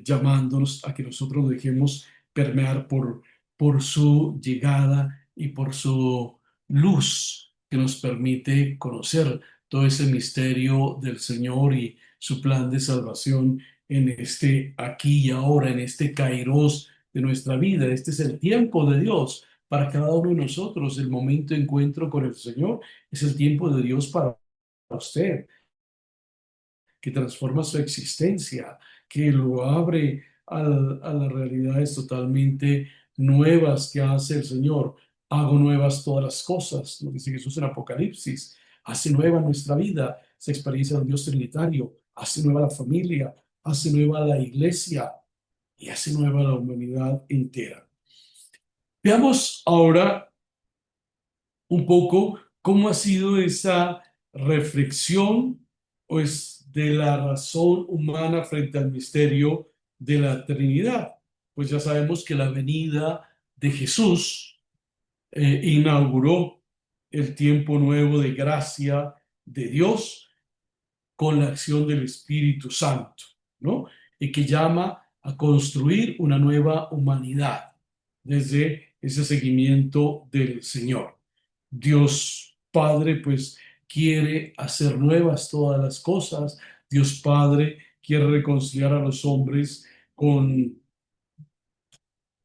llamándonos a que nosotros nos dejemos permear por su llegada y por su luz que nos permite conocer todo ese misterio del Señor y su plan de salvación en este aquí y ahora, en este kairos de nuestra vida. Este es el tiempo de Dios para cada uno de nosotros. El momento de encuentro con el Señor es el tiempo de Dios para usted, que transforma su existencia, que lo abre a las realidades totalmente nuevas que hace el Señor. Hago nuevas todas las cosas, lo dice Jesús en Apocalipsis. Hace nueva nuestra vida, esa experiencia del Dios Trinitario. Hace nueva la familia, hace nueva la iglesia y hace nueva la humanidad entera. Veamos ahora un poco cómo ha sido esa reflexión pues, de la razón humana frente al misterio de la Trinidad. Pues ya sabemos que la venida de Jesús inauguró el tiempo nuevo de gracia de Dios con la acción del Espíritu Santo, ¿no? Y que llama a construir una nueva humanidad desde ese seguimiento del Señor. Dios Padre, pues, quiere hacer nuevas todas las cosas. Dios Padre quiere reconciliar a los hombres con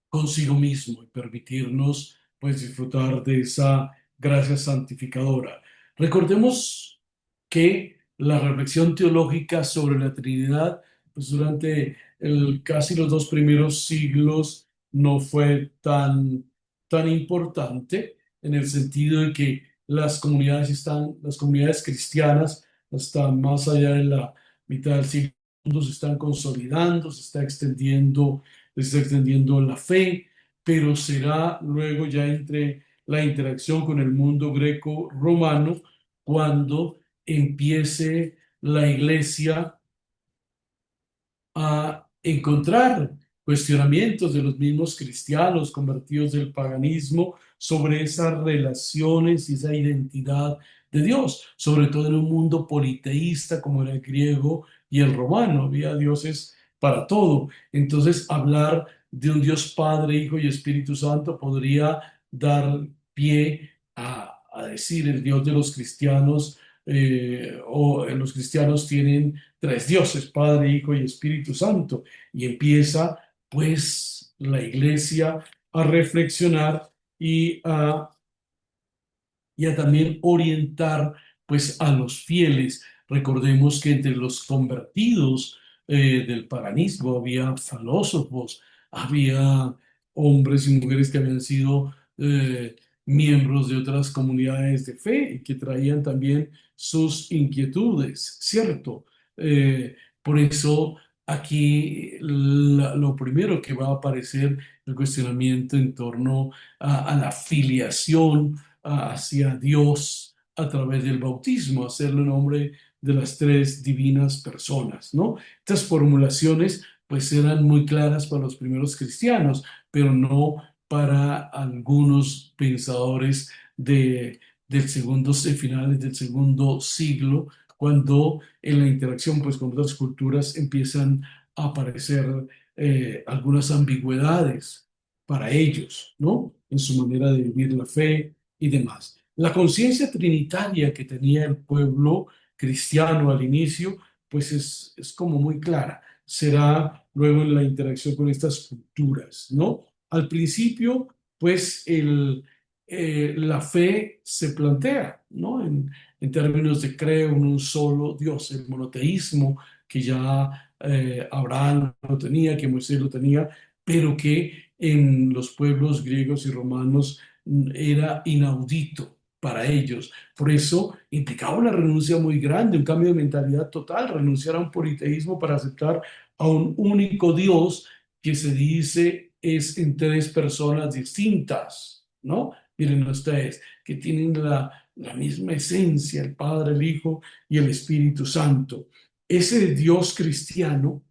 consigo mismo y permitirnos pues disfrutar de esa gracia santificadora. Recordemos que la reflexión teológica sobre la Trinidad pues durante casi los dos primeros siglos no fue tan importante en el sentido de que las comunidades cristianas hasta más allá de la mitad del siglo se están consolidando, se está extendiendo la fe, pero será luego ya entre la interacción con el mundo greco-romano cuando empiece la iglesia a encontrar cuestionamientos de los mismos cristianos convertidos del paganismo sobre esas relaciones y esa identidad de Dios, sobre todo en un mundo politeísta como era el griego y el romano, había dioses para todo. Entonces, hablar de un Dios Padre, Hijo y Espíritu Santo podría dar pie a decir el Dios de los cristianos, o los cristianos tienen tres dioses, Padre, Hijo y Espíritu Santo. Y empieza pues la iglesia a reflexionar y a también orientar pues a los fieles. Recordemos que entre los convertidos del paganismo había filósofos, había hombres y mujeres que habían sido miembros de otras comunidades de fe y que traían también sus inquietudes, ¿cierto? Por eso aquí lo primero que va a aparecer el cuestionamiento en torno a la filiación hacia Dios a través del bautismo, hacerle nombre de las tres divinas personas, ¿no? Estas formulaciones pues eran muy claras para los primeros cristianos, pero no para algunos pensadores del segundo, finales del segundo siglo, cuando en la interacción pues, con otras culturas empiezan a aparecer algunas ambigüedades para ellos, ¿no? En su manera de vivir la fe y demás. La conciencia trinitaria que tenía el pueblo cristiano al inicio, pues es como muy clara. Será luego en la interacción con estas culturas, ¿no? Al principio, pues la fe se plantea, ¿no? En términos de creo en un solo Dios, el monoteísmo que ya Abraham lo tenía, que Moisés lo tenía, pero que en los pueblos griegos y romanos era inaudito para ellos. Por eso implicaba una renuncia muy grande, un cambio de mentalidad total, renunciar a un politeísmo para aceptar a un único Dios que se dice es en tres personas distintas, ¿no? Miren ustedes, que tienen la misma esencia, el Padre, el Hijo y el Espíritu Santo. Ese Dios cristiano,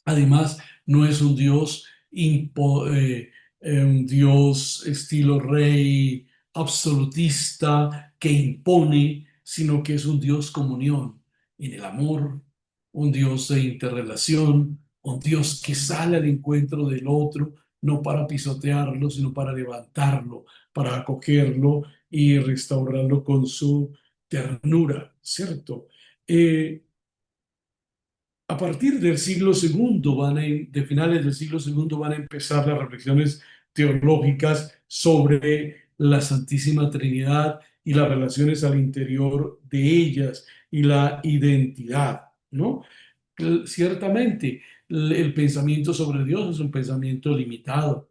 además, no es un Dios, un Dios estilo rey absolutista que impone, sino que es un Dios comunión en el amor, un Dios de interrelación, un Dios que sale al encuentro del otro, no para pisotearlo, sino para levantarlo, para acogerlo y restaurarlo con su ternura, ¿cierto? Eh, a partir del siglo segundo, de finales del siglo segundo, van a empezar las reflexiones teológicas sobre la Santísima Trinidad y las relaciones al interior de ellas y la identidad, ¿no? Ciertamente, el pensamiento sobre Dios es un pensamiento limitado.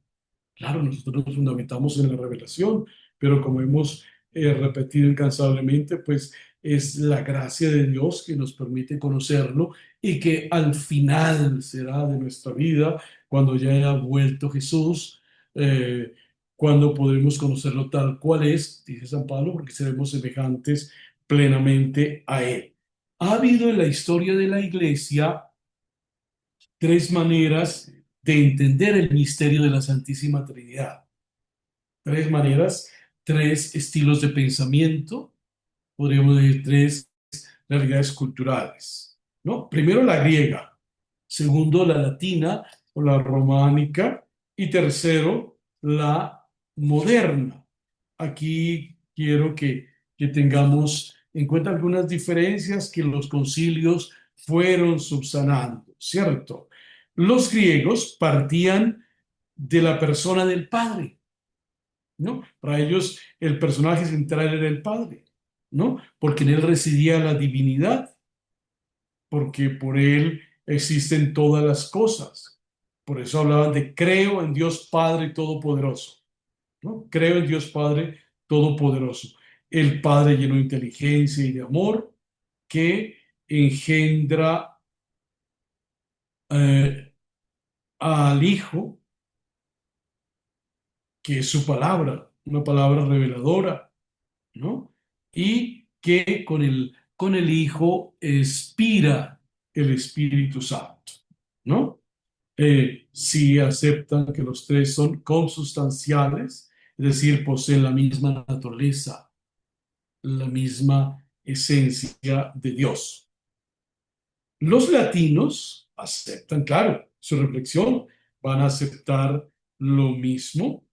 Claro, nosotros nos fundamentamos en la revelación, pero como hemos repetido incansablemente, pues es la gracia de Dios que nos permite conocerlo y que al final será de nuestra vida, cuando ya haya vuelto Jesús, eh, cuando podremos conocerlo tal cual es, dice San Pablo, porque seremos semejantes plenamente a Él. Ha habido en la historia de la Iglesia tres maneras de entender el misterio de la Santísima Trinidad. Tres maneras, tres estilos de pensamiento, podríamos decir tres realidades culturales, ¿no? Primero la griega, segundo la latina o la románica y tercero la moderna. Aquí quiero que tengamos en cuenta algunas diferencias que los concilios fueron subsanando, ¿cierto? Los griegos partían de la persona del Padre, ¿no? Para ellos el personaje central era el Padre, ¿no? Porque en él residía la divinidad, porque por él existen todas las cosas. Por eso hablaban de creo en Dios Padre Todopoderoso, ¿no? Creo en Dios Padre Todopoderoso. El Padre lleno de inteligencia y de amor que engendra eh, al Hijo, que es su palabra, una palabra reveladora, ¿no? Y que con el Hijo expira el Espíritu Santo, ¿no? Si aceptan que los tres son consustanciales, es decir, poseen la misma naturaleza, la misma esencia de Dios. Los latinos aceptan, claro, su reflexión, van a aceptar lo mismo,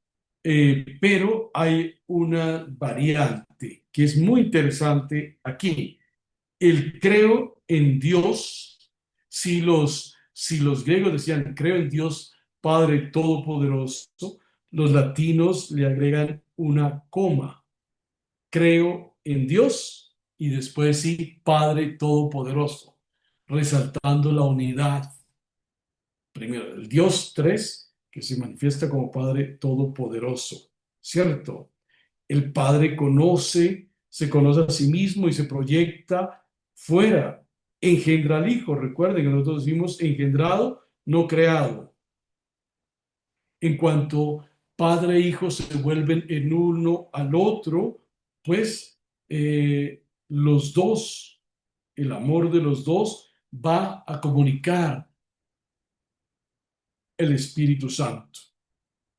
pero hay una variante que es muy interesante aquí. El creo en Dios, si los griegos decían creo en Dios Padre Todopoderoso, los latinos le agregan una coma. Creo en Dios y después sí, Padre Todopoderoso, resaltando la unidad. Primero, el Dios tres, que se manifiesta como Padre Todopoderoso, ¿cierto? El Padre conoce, se conoce a sí mismo y se proyecta fuera. engendra al Hijo. Recuerden que nosotros decimos engendrado, no creado. En cuanto padre e hijo se vuelven en uno al otro, pues los dos, el amor de los dos va a comunicar el Espíritu Santo.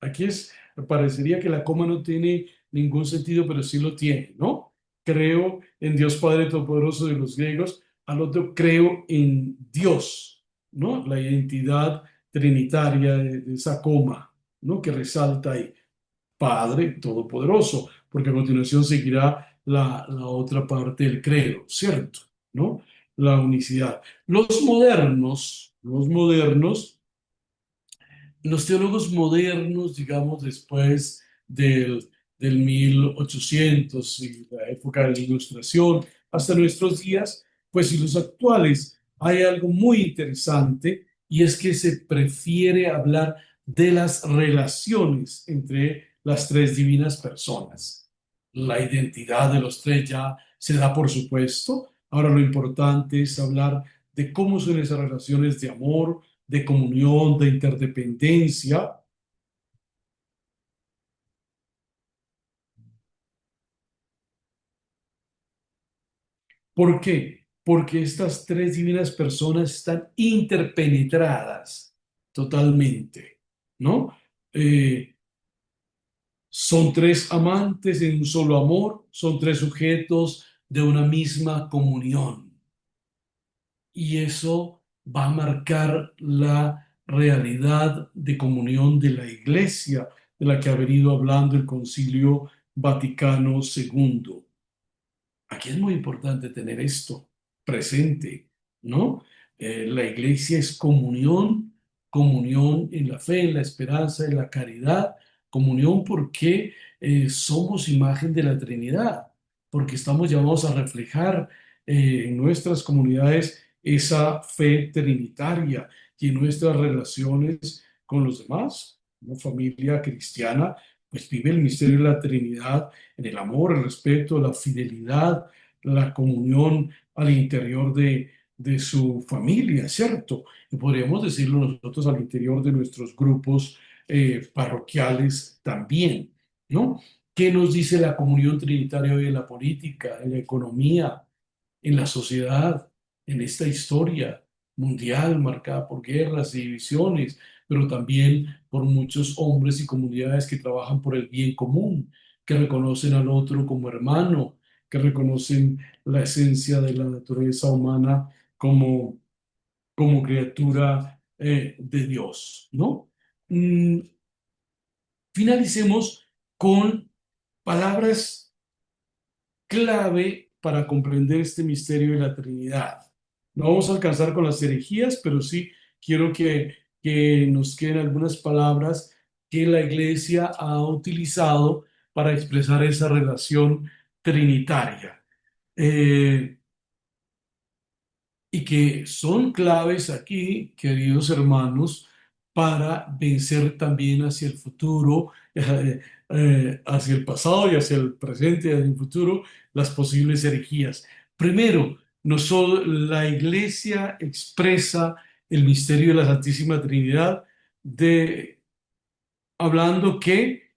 Aquí parecería que la coma no tiene ningún sentido, pero sí lo tiene, ¿no? Creo en Dios Padre Todopoderoso de los griegos, al otro creo en Dios, ¿no? La identidad trinitaria de esa coma, ¿no? Que resalta ahí, Padre Todopoderoso, porque a continuación seguirá la otra parte del credo, ¿cierto? ¿No? La unicidad. Los teólogos modernos, digamos, después del 1800 y la época de la Ilustración hasta nuestros días, pues y los actuales, hay algo muy interesante y es que se prefiere hablar de las relaciones entre las tres divinas personas. La identidad de los tres ya se da por supuesto. Ahora lo importante es hablar de cómo son esas relaciones de amor, de comunión, de interdependencia. ¿Por qué? Porque estas tres divinas personas están interpenetradas totalmente, ¿no? Eh, Son tres amantes en un solo amor, son tres sujetos de una misma comunión. Y eso va a marcar la realidad de comunión de la Iglesia, de la que ha venido hablando el Concilio Vaticano II. Aquí es muy importante tener esto presente, ¿no? La iglesia es comunión, comunión en la fe, en la esperanza, en la caridad, comunión porque somos imagen de la Trinidad, porque estamos llamados a reflejar en nuestras comunidades esa fe trinitaria y en nuestras relaciones con los demás. Una familia cristiana, pues vive el misterio de la Trinidad en el amor, el respeto, la fidelidad, la comunión al interior de su familia, ¿cierto? Y podríamos decirlo nosotros al interior de nuestros grupos parroquiales también, ¿no? ¿Qué nos dice la comunión trinitaria hoy en la política, en la economía, en la sociedad, en esta historia mundial marcada por guerras y divisiones, pero también por muchos hombres y comunidades que trabajan por el bien común, que reconocen al otro como hermano, que reconocen la esencia de la naturaleza humana como, como criatura de Dios, ¿no? Mm, Finalicemos con palabras clave para comprender este misterio de la Trinidad. No vamos a alcanzar con las herejías, pero sí quiero que nos queden algunas palabras que la Iglesia ha utilizado para expresar esa relación trinitaria. Eh, y que son claves aquí, queridos hermanos, para vencer también hacia el futuro, hacia el pasado y hacia el presente y hacia el futuro, las posibles herejías. Primero, la Iglesia expresa el misterio de la Santísima Trinidad hablando que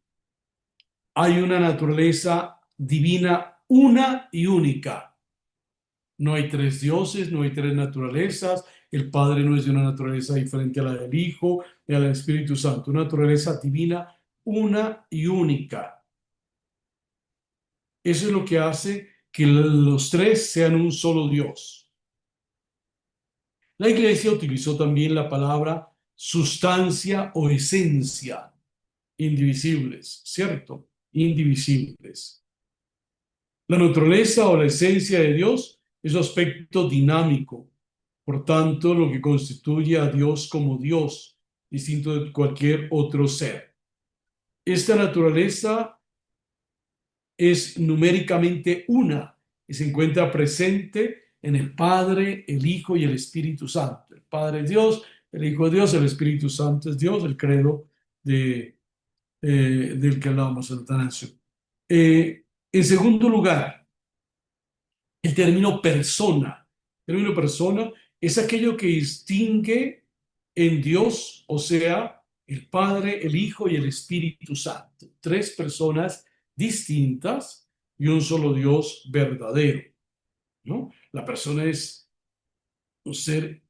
hay una naturaleza divina una y única. No hay tres dioses, no hay tres naturalezas. El Padre no es de una naturaleza diferente a la del Hijo y a la del Espíritu Santo. Una naturaleza divina, una y única. Eso es lo que hace que los tres sean un solo Dios. La Iglesia utilizó también la palabra sustancia o esencia, indivisibles, ¿cierto? Indivisibles. La naturaleza o la esencia de Dios es su aspecto dinámico, por tanto, lo que constituye a Dios como Dios, distinto de cualquier otro ser. Esta naturaleza es numéricamente una y se encuentra presente en el Padre, el Hijo y el Espíritu Santo. El Padre es Dios, el Hijo es Dios, el Espíritu Santo es Dios, el credo del que hablábamos en Atanasio. En segundo lugar, el término persona. El término persona es aquello que distingue en Dios, o sea, el Padre, el Hijo y el Espíritu Santo. Tres personas distintas y un solo Dios verdadero, ¿no? La persona es un ser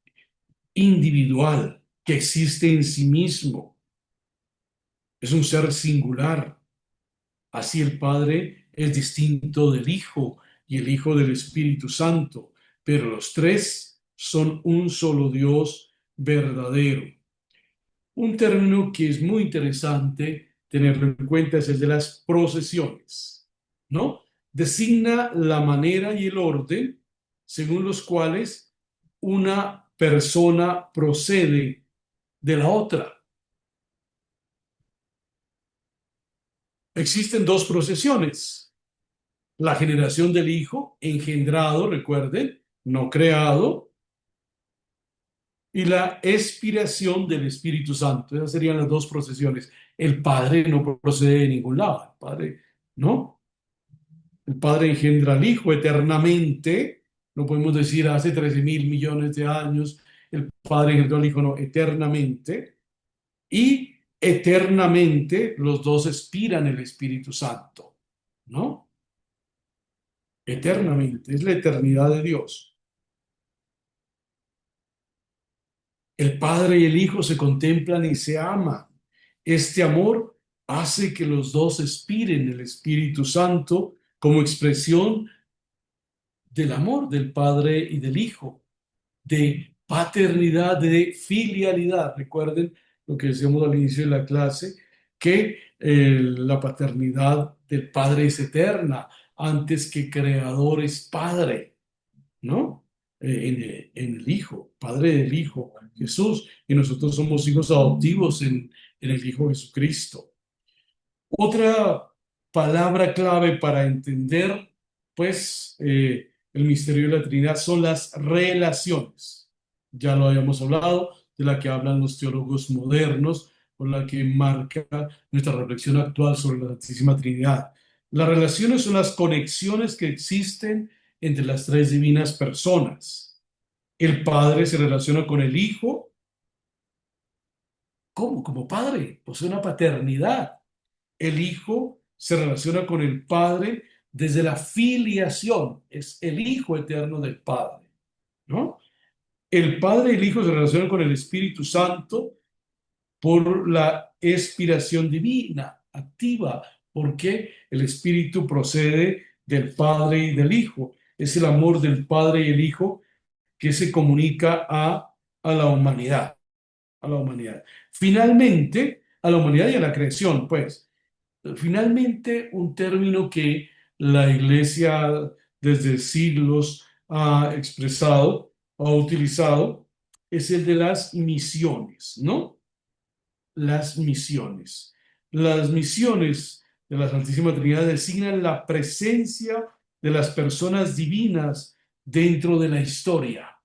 individual que existe en sí mismo, es un ser singular. Así el Padre es distinto del Hijo y el Hijo del Espíritu Santo, pero los tres son un solo Dios verdadero. Un término que es muy interesante tenerlo en cuenta es el de las procesiones, ¿no? Designa la manera y el orden según los cuales una persona procede de la otra. Existen dos procesiones: la generación del Hijo, engendrado, recuerden, no creado, y la expiración del Espíritu Santo. Esas serían las dos procesiones. El Padre no procede de ningún lado. El Padre, ¿no? El Padre engendra al Hijo eternamente. No podemos decir hace 13.000 millones de años el Padre engendró al Hijo, no, eternamente. Y eternamente los dos expiran el Espíritu Santo, ¿no? Eternamente. Es la eternidad de Dios. El Padre y el Hijo se contemplan y se aman. Este amor hace que los dos expiren el Espíritu Santo como expresión del amor del Padre y del Hijo, de paternidad, de filialidad. Recuerden lo que decíamos al inicio de la clase, que la paternidad del Padre es eterna, antes que creador es Padre, ¿no? En el Hijo, Padre del Hijo, Jesús, y nosotros somos hijos adoptivos en el Hijo Jesucristo. Otra palabra clave para entender, pues, el misterio de la Trinidad son las relaciones. Ya lo habíamos hablado, de la que hablan los teólogos modernos, con la que marca nuestra reflexión actual sobre la Santísima Trinidad. Las relaciones son las conexiones que existen entre las tres divinas personas. El Padre se relaciona con el Hijo. ¿Cómo? Como Padre, posee una paternidad. El Hijo se relaciona con el Padre desde la filiación, es el Hijo eterno del Padre, ¿no? El Padre y el Hijo se relacionan con el Espíritu Santo por la expiración divina, activa, porque el Espíritu procede del Padre y del Hijo. Es el amor del Padre y el Hijo que se comunica a la humanidad, a la humanidad. Finalmente, a la humanidad y a la creación, pues. Finalmente, un término que la Iglesia desde siglos ha expresado, ha utilizado, es el de las misiones, ¿no? Las misiones. Las misiones de la Santísima Trinidad designan la presencia de las personas divinas dentro de la historia,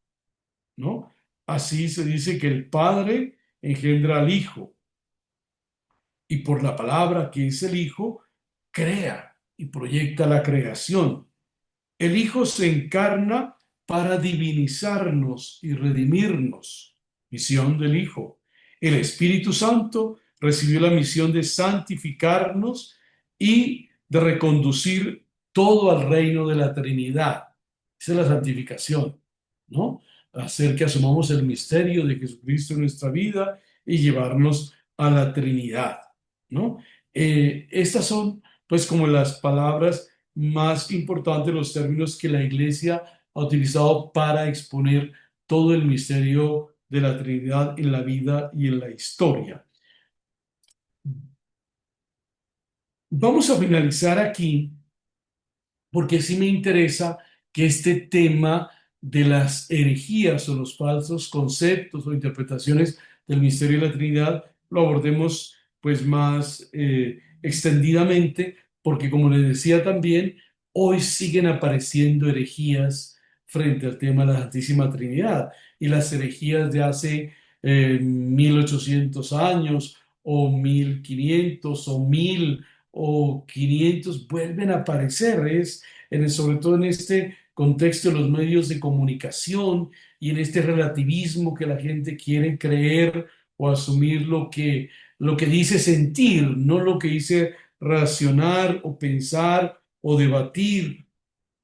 ¿no? Así se dice que el Padre engendra al Hijo y por la palabra que es el Hijo, crea y proyecta la creación. El Hijo se encarna para divinizarnos y redimirnos. Misión del Hijo. El Espíritu Santo recibió la misión de santificarnos y de reconducir todo al reino de la Trinidad. Esa es la santificación, ¿no? Hacer que asumamos el misterio de Jesucristo en nuestra vida y llevarnos a la Trinidad, ¿no? Estas son, pues, como las palabras más importantes, los términos que la Iglesia ha utilizado para exponer todo el misterio de la Trinidad en la vida y en la historia. Vamos a finalizar aquí porque sí me interesa que este tema de las herejías o los falsos conceptos o interpretaciones del misterio de la Trinidad lo abordemos pues más extendidamente, porque como les decía también, hoy siguen apareciendo herejías frente al tema de la Santísima Trinidad, y las herejías de hace 1800 años o 1500 o 1000 o 500 vuelven a aparecer, sobre todo en este contexto de los medios de comunicación y en este relativismo que la gente quiere creer o asumir lo que dice sentir, no lo que dice racionar o pensar o debatir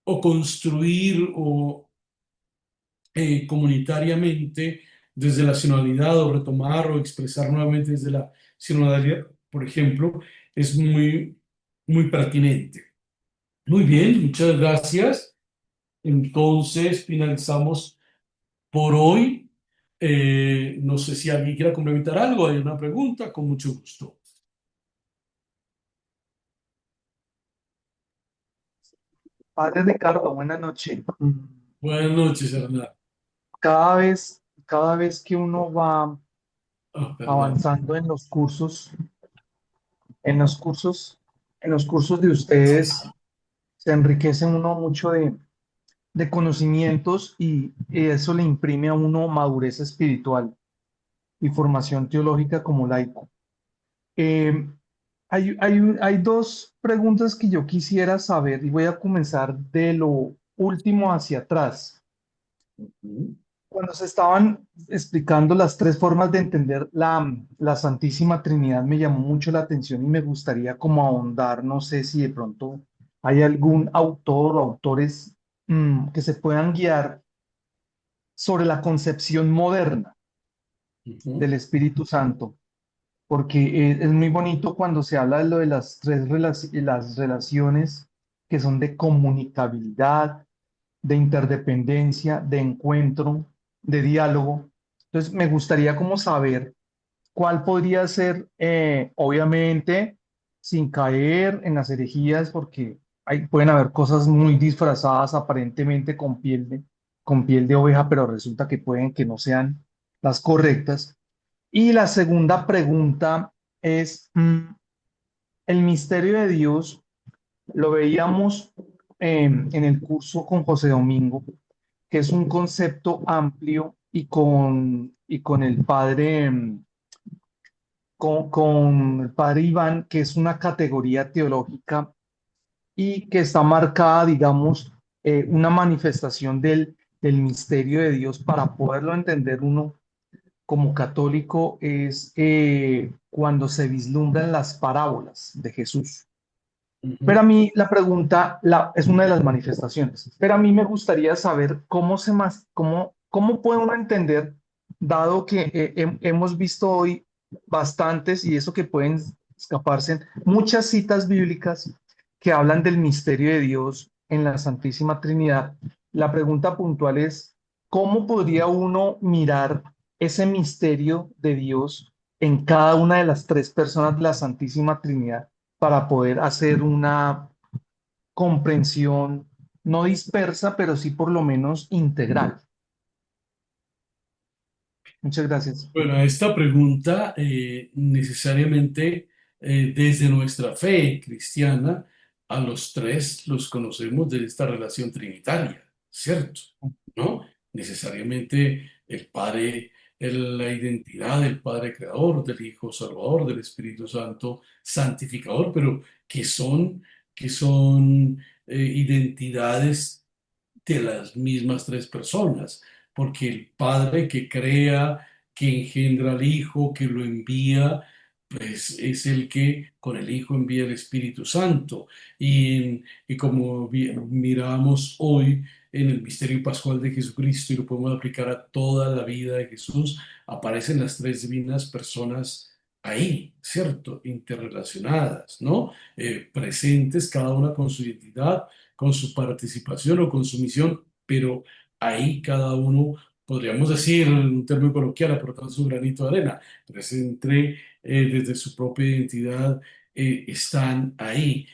o construir o comunitariamente desde la sinodalidad o retomar o expresar nuevamente desde la sinodalidad, por ejemplo, es muy pertinente. Muy bien, muchas gracias. Entonces, finalizamos por hoy. No sé si alguien quiera complementar algo, hay una pregunta, con mucho gusto. Padre Ricardo, buenas noches. Buenas noches, Hernán. Cada vez que uno va Ah, perdón. avanzando en los cursos, en los cursos, en los cursos de ustedes, se enriquece uno mucho de conocimientos y eso le imprime a uno madurez espiritual y formación teológica como laico. Eh, hay dos preguntas que yo quisiera saber y voy a comenzar de lo último hacia atrás. Cuando se estaban explicando las tres formas de entender la Santísima Trinidad, me llamó mucho la atención y me gustaría como ahondar, no sé si de pronto hay algún autor o autores que se puedan guiar sobre la concepción moderna Ujú, del Espíritu Santo, porque es muy bonito cuando se habla de lo de las las relaciones que son de comunicabilidad, de interdependencia, de encuentro, de diálogo. Entonces, me gustaría como saber cuál podría ser, obviamente, sin caer en las herejías, porque pueden haber cosas muy disfrazadas aparentemente con piel de oveja, pero resulta que pueden que no sean las correctas. Y la segunda pregunta es, el misterio de Dios lo veíamos en el curso con José Domingo, que es un concepto amplio y con el padre, con el padre Iván, que es una categoría teológica y que está marcada, digamos, una manifestación del misterio de Dios para poderlo entender uno como católico es cuando se vislumbran las parábolas de Jesús. Pero a ujú. mí la pregunta es una de las manifestaciones. Pero a mí me gustaría saber cómo puede uno entender, dado que hemos visto hoy bastantes y eso que pueden escaparse, muchas citas bíblicas que hablan del misterio de Dios en la Santísima Trinidad. La pregunta puntual es, ¿cómo podría uno mirar ese misterio de Dios en cada una de las tres personas de la Santísima Trinidad para poder hacer una comprensión no dispersa, pero sí por lo menos integral? Muchas gracias. Bueno, a esta pregunta necesariamente desde nuestra fe cristiana, a los tres los conocemos de esta relación trinitaria, ¿cierto? ¿No? Necesariamente el Padre, la identidad del Padre Creador, del Hijo Salvador, del Espíritu Santo Santificador, pero que son identidades de las mismas tres personas, porque el Padre que crea, que engendra al Hijo, que lo envía, pues es el que con el Hijo envía el Espíritu Santo. Y como miramos hoy en el misterio pascual de Jesucristo y lo podemos aplicar a toda la vida de Jesús, aparecen las tres divinas personas ahí, ¿cierto? Interrelacionadas, ¿no? Presentes, cada una con su identidad, con su participación o con su misión, pero ahí cada uno, podríamos decir en un término coloquial, aportando su granito de arena, presente desde su propia identidad, están ahí.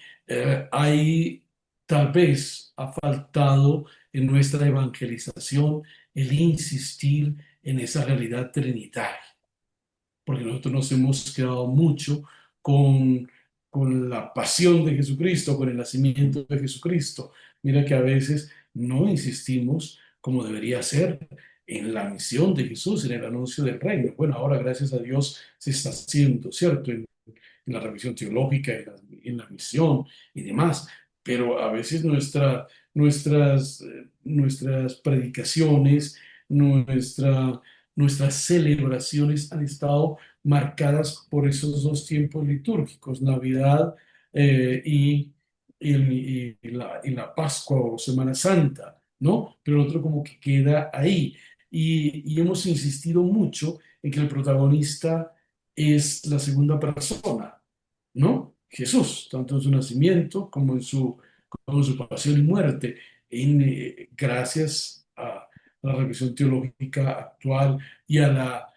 Ahí tal vez ha faltado en nuestra evangelización el insistir en esa realidad trinitaria porque nosotros nos hemos quedado mucho con, con la pasión de Jesucristo, con el nacimiento de Jesucristo. Mira que a veces no insistimos como debería ser en la misión de Jesús, en el anuncio del reino. Bueno, ahora gracias a Dios se está haciendo, ¿cierto? En la revisión teológica, en la misión y demás. Pero a veces nuestras predicaciones, nuestra, nuestras celebraciones han estado marcadas por esos dos tiempos litúrgicos, Navidad y la Pascua o Semana Santa, ¿no? Pero el otro como que queda ahí. Y hemos insistido mucho en que el protagonista es la segunda persona, ¿no? Jesús, tanto en su nacimiento como en su pasión y muerte, gracias a la revisión teológica actual y a la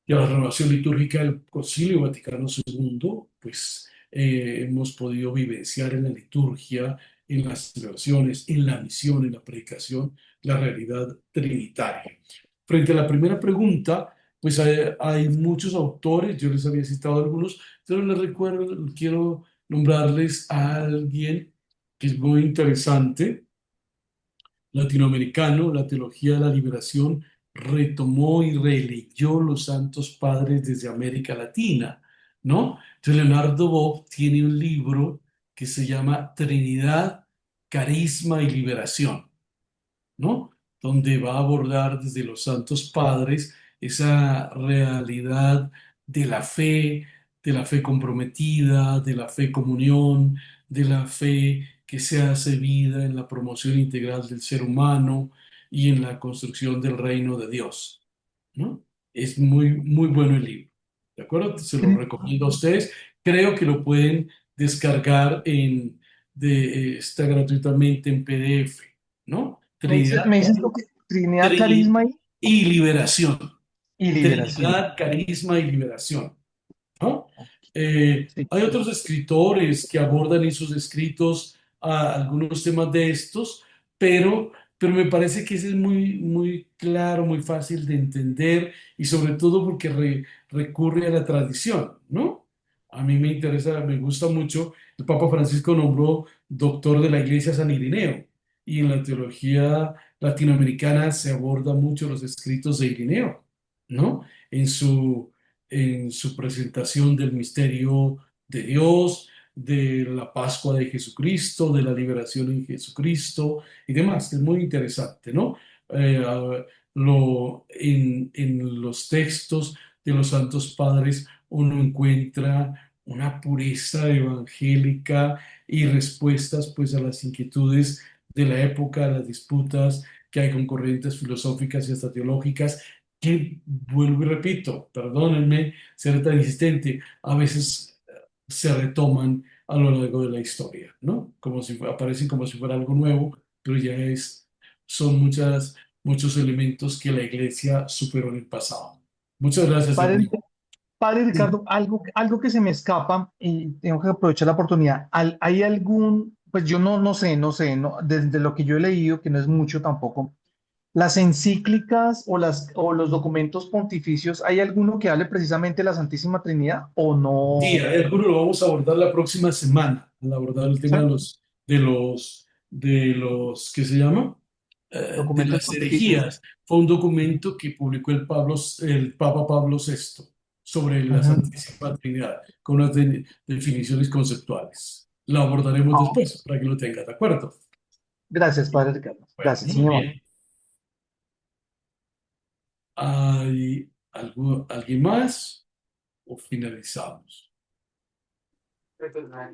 renovación litúrgica del Concilio Vaticano II, pues hemos podido vivenciar en la liturgia, en las celebraciones, en la misión, en la predicación, la realidad trinitaria. Frente a la primera pregunta, pues hay muchos autores, yo les había citado algunos, pero les recuerdo, quiero nombrarles a alguien que es muy interesante, latinoamericano, la teología de la liberación, retomó y releyó los santos padres desde América Latina, ¿no? Entonces, Leonardo Boff tiene un libro que se llama Trinidad, Carisma y Liberación, ¿no? Donde va a abordar desde los santos padres esa realidad de la fe comprometida, de la fe comunión, de la fe que se hace vida en la promoción integral del ser humano y en la construcción del reino de Dios, ¿no? Es muy, muy bueno el libro, ¿de acuerdo? Se lo Cri- recomiendo a ustedes. Creo que lo pueden descargar está gratuitamente en PDF, ¿no? me dices lo que Trinidad, Tri- carisma y liberación. y liberación. Trinidad, carisma y liberación, ¿no? Ok, sí. Hay otros escritores que abordan en sus escritos algunos temas de estos, pero me parece que ese es muy, muy claro, muy fácil de entender y sobre todo porque recurre a la tradición, ¿no? A mí me interesa, me gusta mucho. El Papa Francisco nombró doctor de la Iglesia a San Irineo y en la teología latinoamericana se aborda mucho los escritos de Irineo, ¿no? En su presentación del misterio de Dios, de la Pascua de Jesucristo, de la liberación en Jesucristo y demás. Es muy interesante, ¿no? En los textos de los santos padres uno encuentra una pureza evangélica y respuestas pues a las inquietudes de la época, a las disputas que hay con corrientes filosóficas y hasta teológicas que, vuelvo y repito, perdónenme ser tan insistente, a veces se retoman a lo largo de la historia, ¿no? Como si aparecen como si fuera algo nuevo, pero son muchos elementos que la iglesia superó en el pasado. Muchas gracias, Padre, Enrique. Padre Sí. Ricardo, algo que se me escapa y tengo que aprovechar la oportunidad. ¿Hay algún, pues yo no sé, no, desde lo que yo he leído, que no es mucho tampoco, las encíclicas o los documentos pontificios, ¿hay alguno que hable precisamente de la Santísima Trinidad o Sí, no? alguno lo vamos a abordar la próxima semana, al abordar el ¿Sí? tema de los, ¿qué se llama? De Documentos las pontificios. herejías. Fue un documento que publicó el Papa Pablo VI sobre la Ujú. Santísima Trinidad, con unas definiciones conceptuales. Lo abordaremos Ah, después para que lo tenga, ¿de acuerdo? gracias, Padre Ricardo. Bueno, Gracias, muy señor. bien. ¿Alguien más? ¿O finalizamos?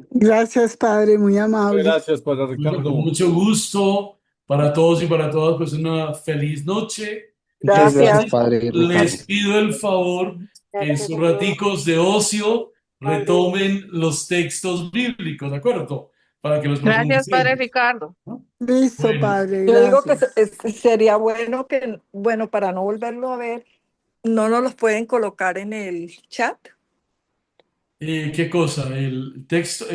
Gracias, Padre, muy Muchas amable. gracias, Padre Bueno, con Ricardo. mucho gusto para todos y para todas, pues una feliz noche. Muchas gracias, Gracias. Entonces, Padre Ricardo. les pido el favor que en sus raticos de ocio retomen los textos bíblicos, ¿de acuerdo? Para que los Gracias, Padre profundicemos, Ricardo. ¿no? Listo, Bueno, Padre, Yo digo que gracias. sería bueno bueno, para no volverlo a ver, no nos los pueden colocar en el chat. ¿qué cosa? El texto,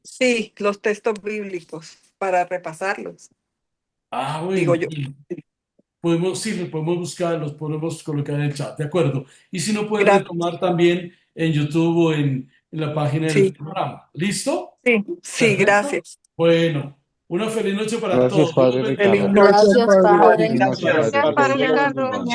Sí, los textos bíblicos para repasarlos, digo bueno, yo. sí, lo podemos buscar, los podemos colocar en el chat, ¿de acuerdo? Y si no, pueden Gracias. retomar también en YouTube o en la página del Sí, programa. ¿Listo? sí, sí, Perfecto. gracias. Bueno, una feliz noche para Gracias, todos. Dios los Padre Feliz bendiga. noche. Gracias, noche. Padre. Feliz noche, Gracias. Padre Gracias, Padre Ricardo. Ricardo.